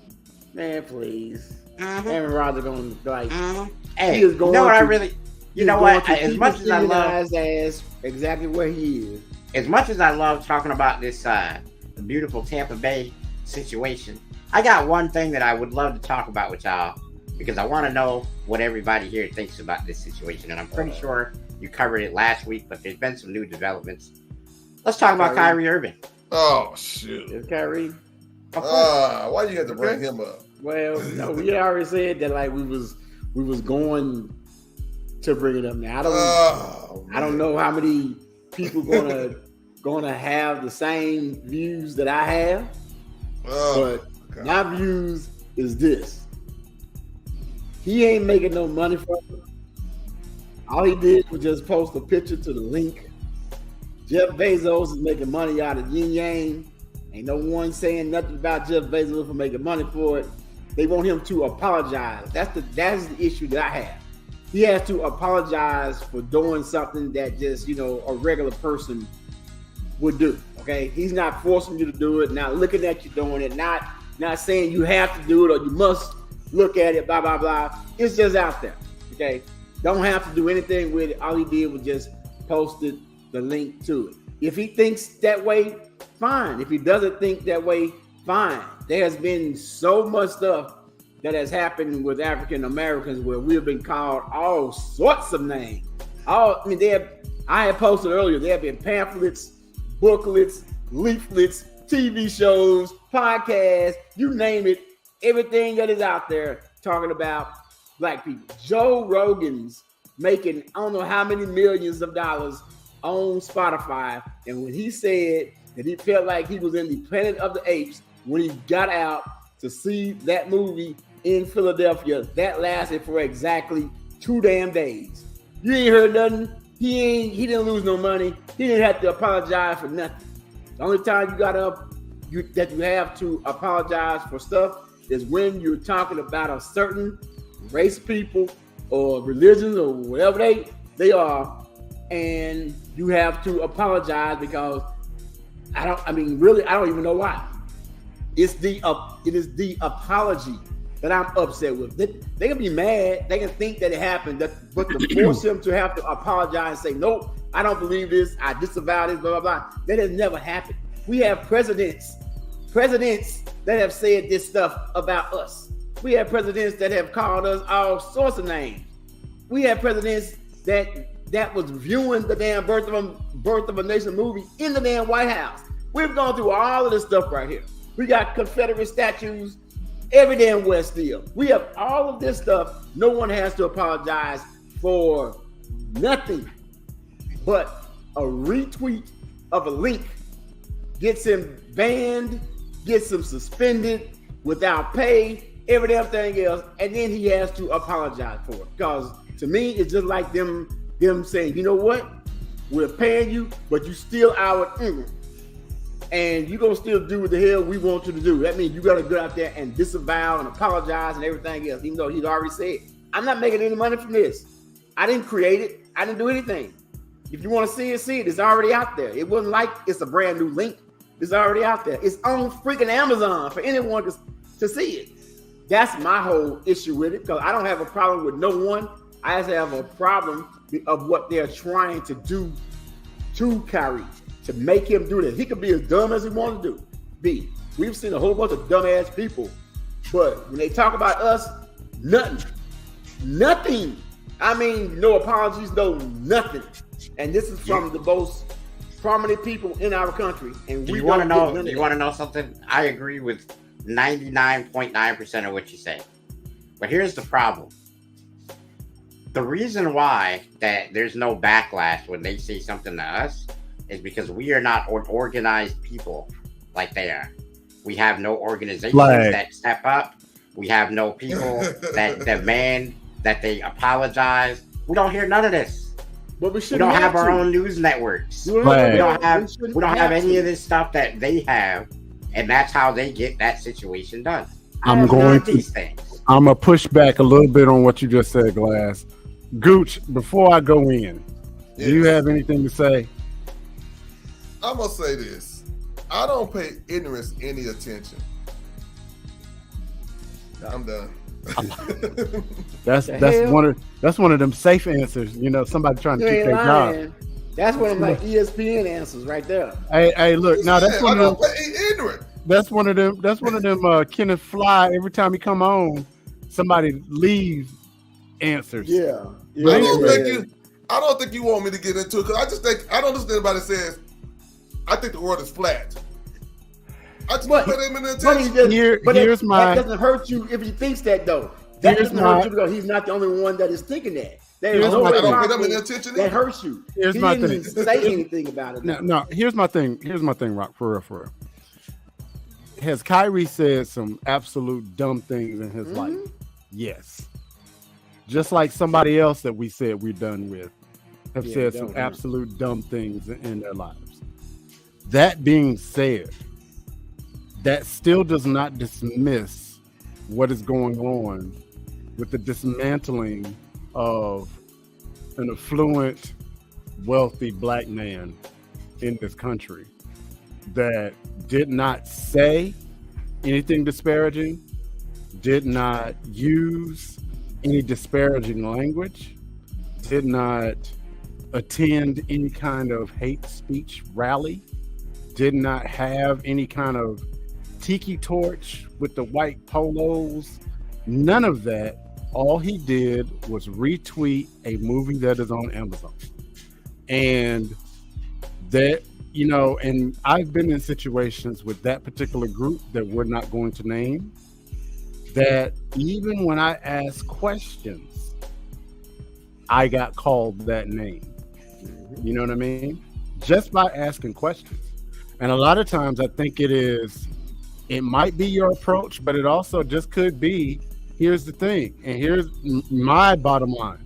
Man, please. Mhm. Aaron Rodgers gonna like. Mhm. Hey, He is you going know what I to- really? You he's know going what? to As keep much his as I love, Stevenized ass exactly where he is. as much as I love talking about this the beautiful Tampa Bay situation, I got one thing that I would love to talk about with y'all because I want to know what everybody here thinks about this situation, and I'm pretty sure you covered it last week, but there's been some new developments. Let's talk about Kyrie Irving. Oh shoot. Is Kyrie? Why you had to bring him up? Well, no, we already said that like we was going to bring it up. Now I don't know how many people gonna have the same views that I have, Oh, but my views is this: he ain't making no money from it. All he did was just post a picture to the link. Jeff Bezos is making money out of yin yang. Ain't no one saying nothing about Jeff Bezos for making money for it. They want him to apologize. That's the issue that I have. He has to apologize for doing something that just, a regular person would do. Okay? He's not forcing you to do it, not looking at you doing it, not saying you have to do it or you must look at it, blah, blah, blah. It's just out there. Okay? Don't have to do anything with it. All he did was just posted the link to it. If he thinks that way, fine. If he doesn't think that way, fine. There has been so much stuff that has happened with African Americans where we have been called all sorts of names. I had posted earlier, there have been pamphlets, booklets, leaflets, TV shows, podcasts, you name it. everything that is out there talking about black people. Joe Rogan's making I don't know how many millions of dollars on Spotify, and when he said that he felt like he was in the Planet of the Apes when he got out to see that movie in Philadelphia, that lasted for exactly 2 damn days. You ain't heard nothing. He didn't lose no money. He didn't have to apologize for nothing. The only time you have to apologize for stuff is when you're talking about a certain race of people or religions or whatever they are, and you have to apologize because I don't even know why. It is the apology that I'm upset with. They can be mad. They can think that it happened, but to force them to have to apologize and say, nope, I don't believe this, I disavow this, blah, blah, blah. That has never happened. We have presidents that have said this stuff about us. We have presidents that have called us all sorts of names. We have presidents that was viewing the damn Birth of a Nation movie in the damn White House. We've gone through all of this stuff right here. We got Confederate statues every damn where still. We have all of this stuff. No one has to apologize for nothing but a retweet of a link gets him banned, gets him suspended without pay, every damn thing else, and then he has to apologize for it. Because to me, it's just like them saying, you know what? We're paying you, but you still our and you're going to still do what the hell we want you to do. That means you got to go out there and disavow and apologize and everything else, even though he's already said, I'm not making any money from this. I didn't create it. I didn't do anything. If you want to see it. It's already out there. It wasn't like it's a brand new link. It's already out there. It's on freaking Amazon for anyone to see it. That's my whole issue with it, because I don't have a problem with no one. I just have a problem of what they're trying to do to Kyrie, to make him do this. He could be as dumb as he wants to be. We've seen a whole bunch of dumbass people, but when they talk about us, nothing. I mean, no apologies, no nothing. And this is from the most prominent people in our country. And you want to know something? I agree with 99.9% of what you say. But here's the problem. The reason why that there's no backlash when they say something to us is because we are not organized people like they are. We have no organizations that step up. We have no people that demand that they apologize. We don't hear none of this. But we don't have our own news networks. We don't have any of this stuff that they have, and that's how they get that situation done. I'm gonna push back a little bit on what you just said, Glass. Gooch, before I go in, do you have anything to say? I'm gonna say this. I don't pay ignorance any attention. I'm done. That's one of them safe answers. You know, somebody trying to keep their job. That's one of my ESPN answers right there. Hey, look, now that's one of them. Ignorant. That's one of them. Kenneth Fly. Every time he come on, somebody leaves answers. Yeah. I don't think you want me to get into it, because I just think I don't listen to anybody says I think the world is flat. I just put him in attention. That doesn't hurt you if he thinks that, though. That doesn't hurt you because he's not the only one that is thinking that. There is no way that hurts you. Here's he my didn't thing. say anything about it. No. Here's my thing, Rock. For real. Has Kyrie said some absolute dumb things in his life? Yes. Just like somebody else that we said we're done with have said some absolute dumb things in their lives. That being said, that still does not dismiss what is going on with the dismantling of an affluent, wealthy black man in this country that did not say anything disparaging, did not use any disparaging language, did not attend any kind of hate speech rally, did not have any kind of tiki torch with the white polos, none of that. All he did was retweet a movie that is on Amazon. And that, you know, and I've been in situations with that particular group that we're not going to name, that even when I asked questions, I got called that name. You know what I mean? Just by asking questions. And a lot of times I think it might be your approach, but it also just could be, here's the thing, and here's my bottom line.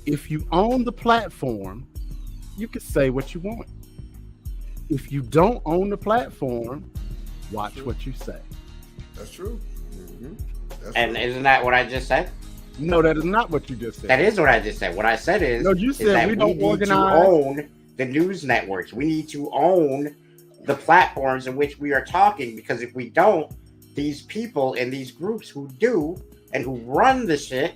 If you own the platform, you can say what you want. If you don't own the platform, watch what you say. That's true. And isn't that what I just said? No, that is not what you just said. That is what I just said. What I said is, No, you said that we don't need organize. to own the news networks. We need to own the platforms in which we are talking, because if we don't, these people in these groups who do and who run the shit,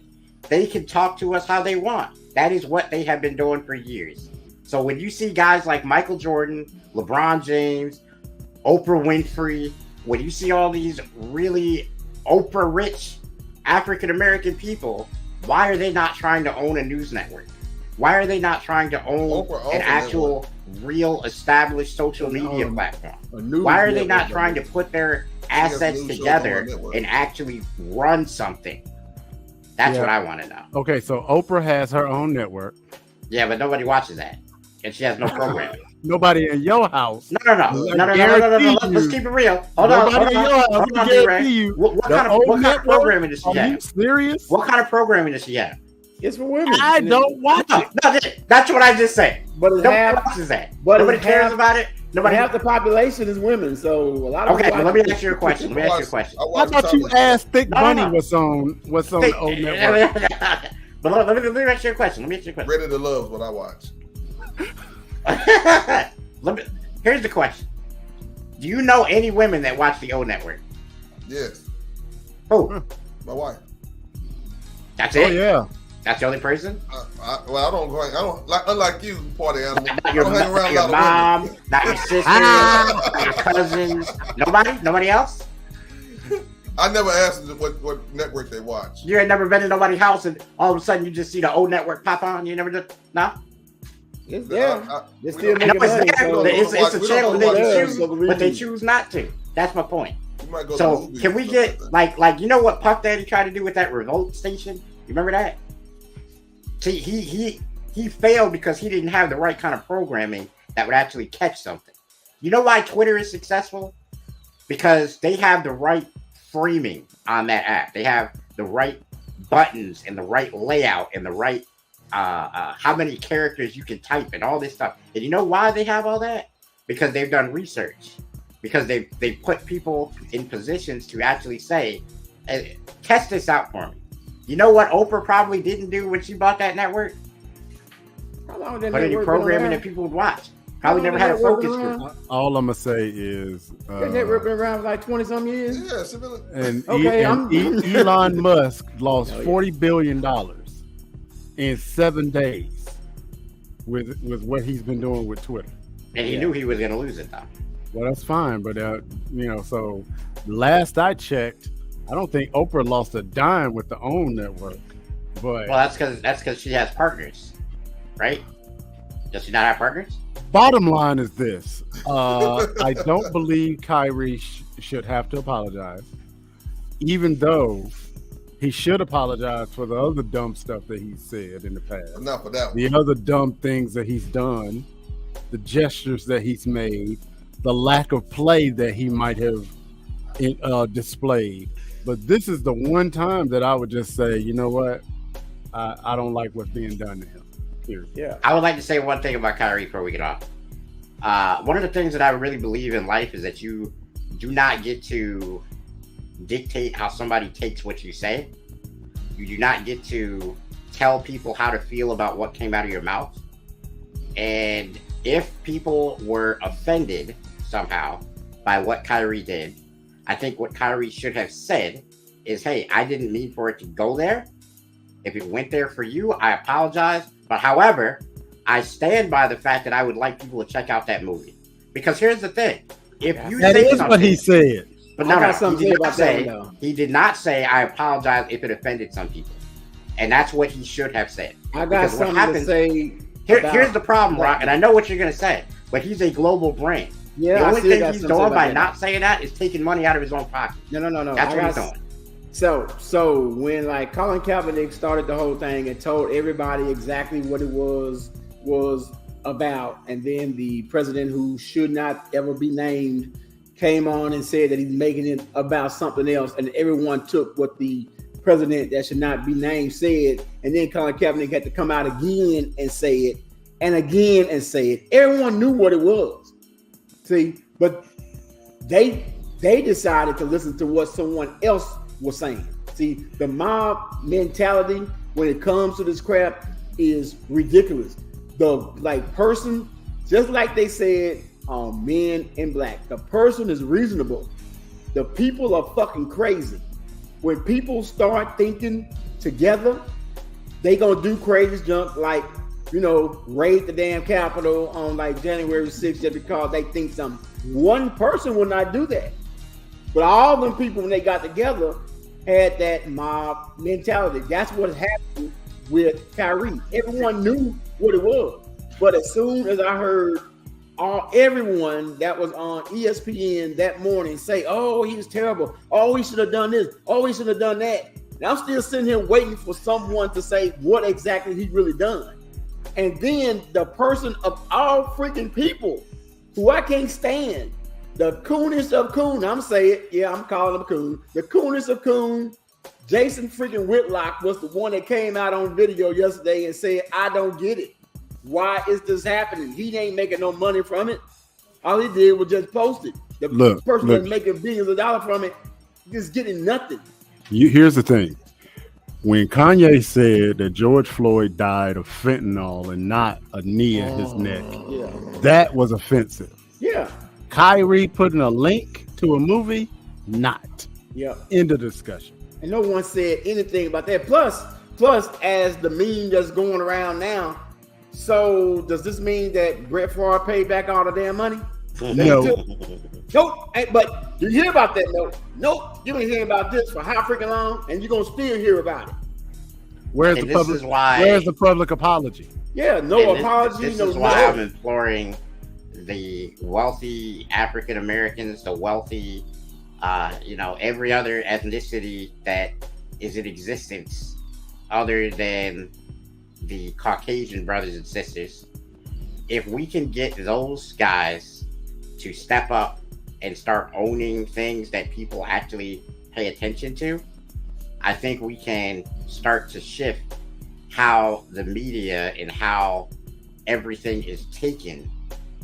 they can talk to us how they want. That is what they have been doing for years. So when you see guys like Michael Jordan, LeBron James, Oprah Winfrey, when you see all these really Oprah rich African American people, why are they not trying to own a news network? Why are they not trying to own an actual real established social media platform? Why are they not trying to put their assets together and actually run something? That's what I want to know. Okay, so Oprah has her own network. Yeah, but nobody watches that. And she has no programming. Nobody in your house. No. Let's keep it real. Hold on, D-Ray. What kind of programming does she have? Are you serious? What kind of programming does she have? It's for women. I don't watch it. No, that's what I just said. But nobody watches that. Nobody cares about it. Nobody. Half the population is women, so a lot of. Okay, well, let me ask you a question. I thought you asked Thick Bunny what's on the old network. But let me ask you a question. Ready to Love what I watch. Here's the question. Do you know any women that watch the O Network? Yes. Who? My wife. That's it? Oh, yeah. That's the only person? I don't like, unlike you, party animal. Not your mom, not your sister, not your cousins. Nobody else? I never asked them what network they watch. You ain't never been in nobody's house and all of a sudden you just see the O Network pop on? You never did? No? It's there. It's still making money. It's a channel they can choose, but they choose not to. That's my point. So can we get like you know what Puff Daddy tried to do with that Revolt station? You remember that? See, he failed because he didn't have the right kind of programming that would actually catch something. You know why Twitter is successful? Because they have the right framing on that app. They have the right buttons and the right layout and the right how many characters you can type and all this stuff. And you know why they have all that? Because they've done research. Because they put people in positions to actually say, hey, test this out for me. You know what Oprah probably didn't do when she bought that network? Put any programming that people would watch. Probably never had a focus group. All I'm gonna say is that network been around for like 20-some years. Yeah, and Elon Musk lost $40 billion in 7 days with what he's been doing with Twitter. And he knew he was going to lose it, though. Well, that's fine, but so last I checked, I don't think Oprah lost a dime with the OWN network. But well, that's because she has partners, right? Does she not have partners? Bottom line is this: I don't believe Kyrie should have to apologize, even though he should apologize for the other dumb stuff that he said in the past. Enough of that one. The other dumb things that he's done, the gestures that he's made, the lack of play that he might have displayed. But this is the one time that I would just say, you know what? I don't like what's being done to him. Period. Yeah. I would like to say one thing about Kyrie before we get off. One of the things that I really believe in life is that you do not get to dictate how somebody takes what you say. You do not get to tell people how to feel about what came out of your mouth. And if people were offended somehow by what Kyrie did, I think what Kyrie should have said is, hey, I didn't mean for it to go there. If it went there for you, I apologize. But however, I stand by the fact that I would like people to check out that movie. Because here's the thing. If you that say is what he said. But he did not say, I apologize if it offended some people. And that's what he should have said. I got something to say. Here's the problem, Rock, and I know what you're going to say, but he's a global brand. Yeah, the only thing he's doing by not saying that is taking money out of his own pocket. No. That's what he's doing. So when like Colin Kaepernick started the whole thing and told everybody exactly what it was about, and then the president who should not ever be named came on and said that he's making it about something else, and everyone took what the president that should not be named said, and then Colin Kaepernick had to come out again and say it, and again and say it. Everyone knew what it was. See, but they decided to listen to what someone else was saying. See, the mob mentality when it comes to this crap is ridiculous. The person, just like they said on Men in Black, the person is reasonable. The people are fucking crazy. When people start thinking together, they gonna do crazy junk like, raid the damn Capitol on like January 6th just because they think something. One person will not do that. But all them people, when they got together, had that mob mentality. That's what happened with Kyrie. Everyone knew what it was. But as soon as I heard everyone that was on ESPN that morning say, oh, he was terrible. Oh, he should have done this. Oh, he should have done that. And I'm still sitting here waiting for someone to say what exactly he really done. And then the person of all freaking people who I can't stand, the coonest of coon, I'm saying, yeah, I'm calling him coon. The coonest of coon, Jason freaking Whitlock was the one that came out on video yesterday and said, I don't get it. Why is this happening? He ain't making no money from it. All he did was just post it. The person that's making billions of dollars from it is getting nothing. Here's the thing. When Kanye said that George Floyd died of fentanyl and not a knee in his neck, that was offensive. Yeah. Kyrie putting a link to a movie, not. Yeah. End of discussion. And no one said anything about that. Plus, as the meme that's going around now, so does this mean that Brett Favre paid back all the damn money? No. Nope. But you hear about that? Nope. You been hearing about this for how freaking long, and you're gonna still hear about it. Where's the public apology? Yeah, no apology. This is why I'm imploring the wealthy African Americans, the wealthy, every other ethnicity that is in existence other than the Caucasian brothers and sisters. If we can get those guys to step up and start owning things that people actually pay attention to, I think we can start to shift how the media and how everything is taken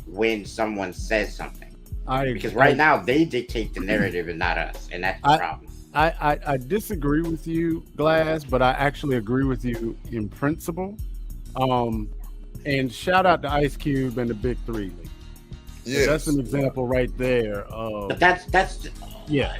when someone says something. Because right now they dictate the narrative and not us, and that's the problem. I disagree with you, Glass, but I actually agree with you in principle. And shout out to Ice Cube and the Big Three League. Yeah, that's an example right there. But that's yeah.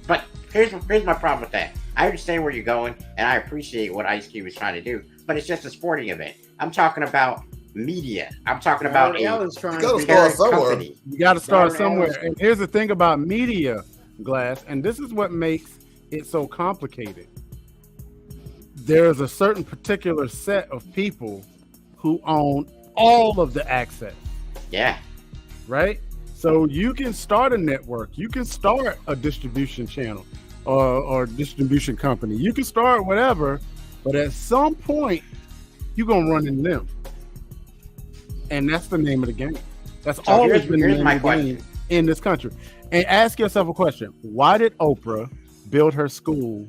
But here's my problem with that. I understand where you're going, and I appreciate what Ice Cube is trying to do, but it's just a sporting event. I'm talking about media. I'm talking about Alan's trying to start somewhere. Company. You got to start somewhere. And here's the thing about media, Glass, and this is what makes it so complicated. There's a certain particular set of people who own all of the access. Yeah. Right? So you can start a network. You can start a distribution channel or distribution company. You can start whatever, but at some point, you're going to run into them. And that's the name of the game. That's always been the name of the game in this country. And ask yourself a question. Why did Oprah build her school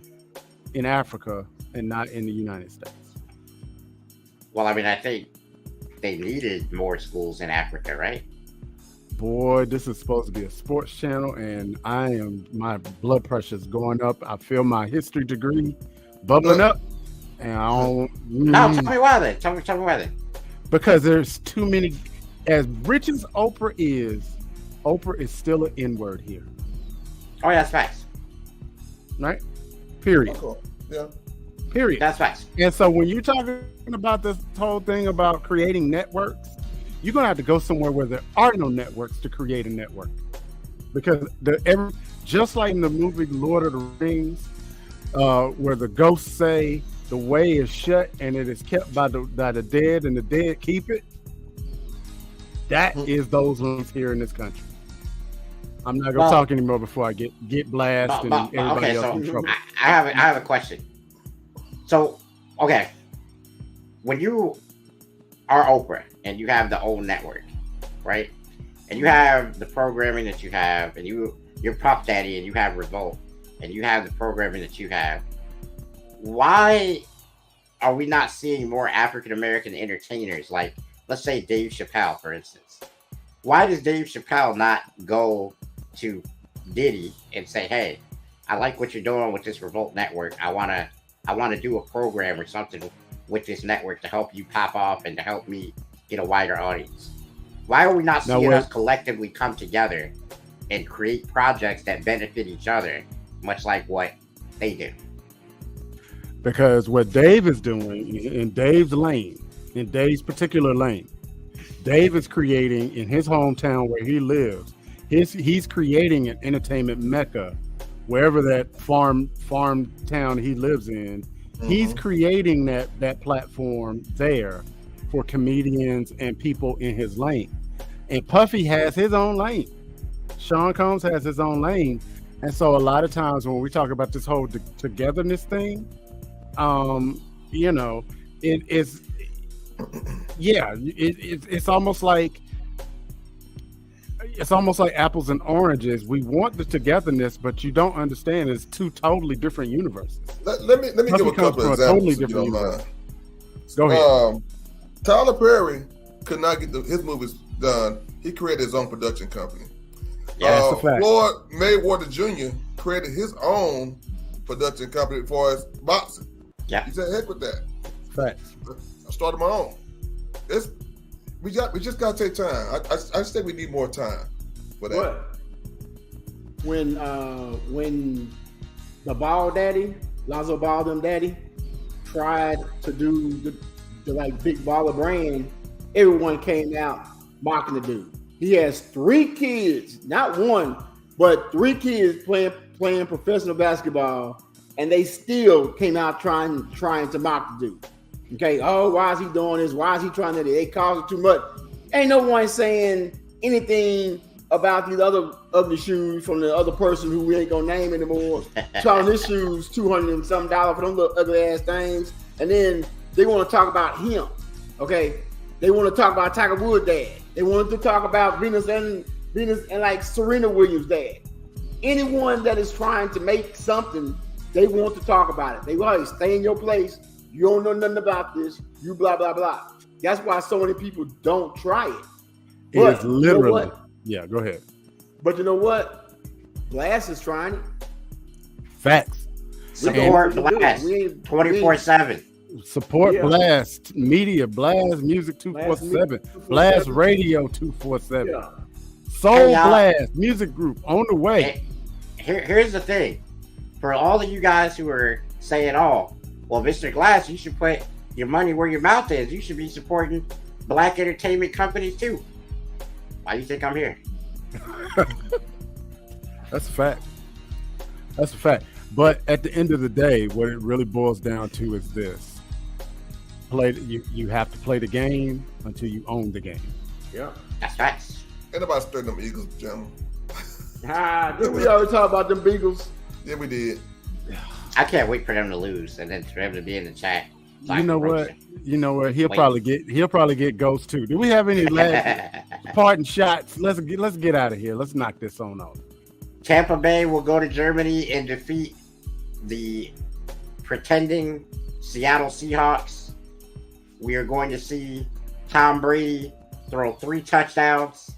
in Africa and not in the United States? Well, I mean, I think they needed more schools in Africa, right? Boy, this is supposed to be a sports channel, and my blood pressure is going up. I feel my history degree bubbling up, and I don't. No, tell me why then. Tell me why then. Because there's too many. As rich as Oprah is still an N-word here. Oh, yeah, that's facts. Right? Period. Okay. Yeah. Period. That's facts. And so when you're talking about this whole thing about creating networks, you're going to have to go somewhere where there are no networks to create a network. Because just like in the movie Lord of the Rings, where the ghosts say the way is shut and it is kept by the dead and the dead keep it, that is those ones here in this country. I'm not gonna talk anymore before I get blasted and everybody else in trouble. I have a question. So, okay, when you are Oprah and you have the old network, right? And you have the programming that you have, and you're Puff Daddy, and you have Revolt, and you have the programming that you have. Why are we not seeing more African American entertainers? Like, let's say Dave Chappelle, for instance. Why does Dave Chappelle not go to Diddy and say, "Hey, I like what you're doing with this Revolt network. I wanna do a program or something with this network to help you pop off and to help me get a wider audience"? Why are we not seeing us collectively come together and create projects that benefit each other, much like what they do? Because what Dave is doing in Dave's lane, in Dave's particular lane, Dave is creating in his hometown where he lives. He's creating an entertainment mecca wherever that farm town he lives in. Mm-hmm. He's creating that platform there for comedians and people in his lane. And Puffy has his own lane. Sean Combs has his own lane. And so a lot of times when we talk about this whole togetherness thing, you know, it's almost like apples and oranges. We want the togetherness, but you don't understand it's two totally different universes. Let me give a couple of examples. Totally different universe. Go ahead. Tyler Perry could not get his movies done. He created his own production company. Yeah, that's a fact. Floyd Mayweather Jr. created his own production company as far as boxing. Yeah, he said, "Heck with that." Facts. I started my own. We just gotta take time. I just think we need more time for that. What? When the Ball Daddy, Lonzo Ball them daddy, tried to do the like big baller brand, everyone came out mocking the dude. He has 3 kids, not one, but 3 kids playing professional basketball, and they still came out trying to mock the dude. Okay, oh, why is he doing this? Why is he trying to? They cause it too much. Ain't no one saying anything about these other ugly shoes from the other person who we ain't gonna name anymore. Charging his shoes $200 and something for them little ugly ass things, and then they want to talk about him. Okay, they want to talk about Tiger Woods' dad. They wanted to talk about Venus and like Serena Williams' dad. Anyone that is trying to make something, they want to talk about it. They always stay in your place. You don't know nothing about this. You blah blah blah. That's why so many people don't try it. It is literally. You know, yeah, go ahead. But you know what? Blast is trying it. Facts. Support Blast 24/7. Support Blast Media, Blast Music 247, Blast Radio 247. Yeah. Soul Blast Music Group on the way. Here's the thing. For all of you guys who are saying, "Oh, well, Mr. Glass, you should put your money where your mouth is. You should be supporting black entertainment companies too." Why do you think I'm here? That's a fact. That's a fact. But at the end of the day, what it really boils down to is this. You have to play the game until you own the game. Yeah. That's facts. Ain't nobody stirring them Eagles, gentlemen. Did we already talk about them Beagles? Yeah, we did. I can't wait for them to lose and then for them to be in the chat. So you know what? He'll probably get Ghost too. Do we have any last parting shots? Let's get out of here. Let's knock this on off. Tampa Bay will go to Germany and defeat the pretending Seattle Seahawks. We are going to see Tom Brady throw 3 touchdowns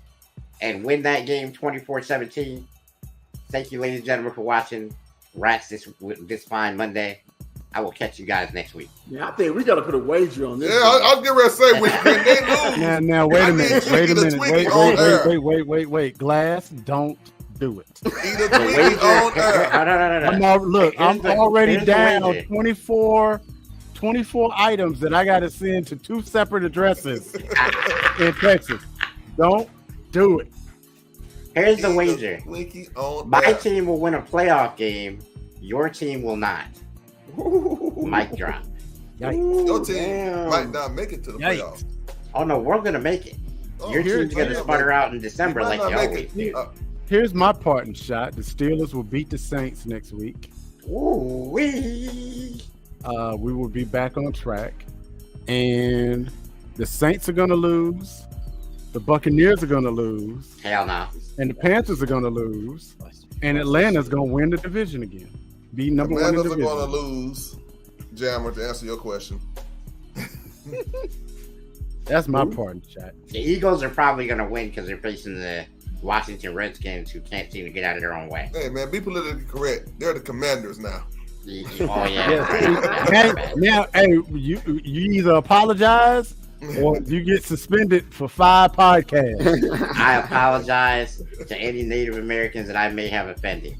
and win that game 24-17. Thank you, ladies and gentlemen, for watching Rats this fine Monday. I will catch you guys next week. Yeah, I think we got to put a wager on this. Yeah, I'll get ready to say when they lose. Now, wait a minute. Wait. Glass, don't do it. Eat a Twinkie on air. No. I'm already down 24 items that I got to send to 2 separate addresses in Texas. Don't do it. Here's the wager. My team will win a playoff game. Your team will not. Mic drop. Your team might not make it to the playoffs. Oh no, we're gonna make it. Your team's gonna sputter out in December like they always do. Here's my parting shot. The Steelers will beat the Saints next week. Ooh-wee. We will be back on track. And the Saints are going to lose. The Buccaneers are going to lose. Hell no. And the Panthers are going to lose. And Atlanta's going to win the division again. Be number one in the Atlanta's division. going to lose, Jammer, to answer your question. That's my parting shot. The Eagles are probably going to win because they're facing the Washington Redskins, who can't seem to get out of their own way. Hey, man, be politically correct. They're the Commanders now. Oh, yeah. Now, hey, you either apologize or you get suspended for 5 podcasts. I apologize to any Native Americans that I may have offended.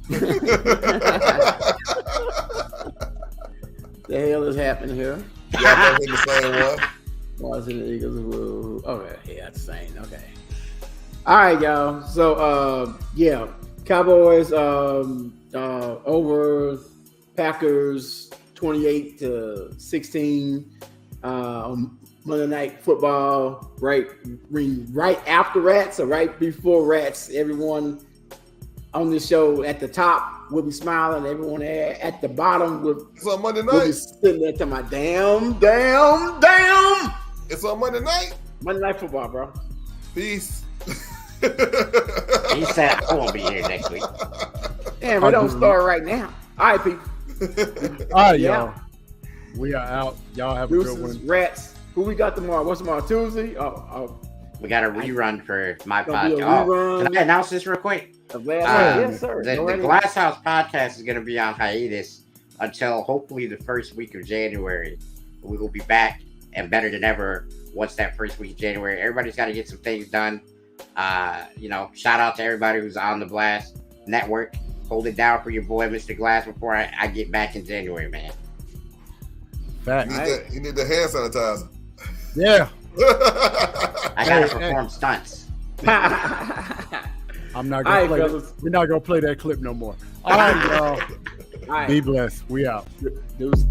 The hell is happening here? Y'all both in the same one. Washington Eagles will. Okay, yeah, that's the same. Okay. All right, y'all. So, yeah, Cowboys over Packers 28-16 on Monday Night Football. Right after Rats or right before Rats. Everyone on the show at the top will be smiling. Everyone at the bottom will It's on Monday be night. sitting there talking about damn. It's on Monday night. Monday Night Football, bro. Peace. He said I won't be here next week. Damn, we don't start right now. All right, people. All right, Yeah. y'all. We are out. Y'all have a good Deuces, one. Rats. Who we got tomorrow? What's tomorrow? Tuesday? We got a rerun for my Gonna be a podcast. rerun. Can I announce this real quick? Of last yes, sir. The Go right Glass House podcast is going to be on hiatus until hopefully the first week of January. We will be back and better than ever once that first week of January. Everybody's got to get some things done. Shout out to everybody who's on the Blast Network. Hold it down for your boy, Mr. Glass, before I get back in January, man. Fact. You need the hand sanitizer. Yeah. I got to perform stunts. I'm not All gonna right, play fellas. We're not gonna play that clip no more. All right, y'all. All right. Be blessed. We out. Deuce.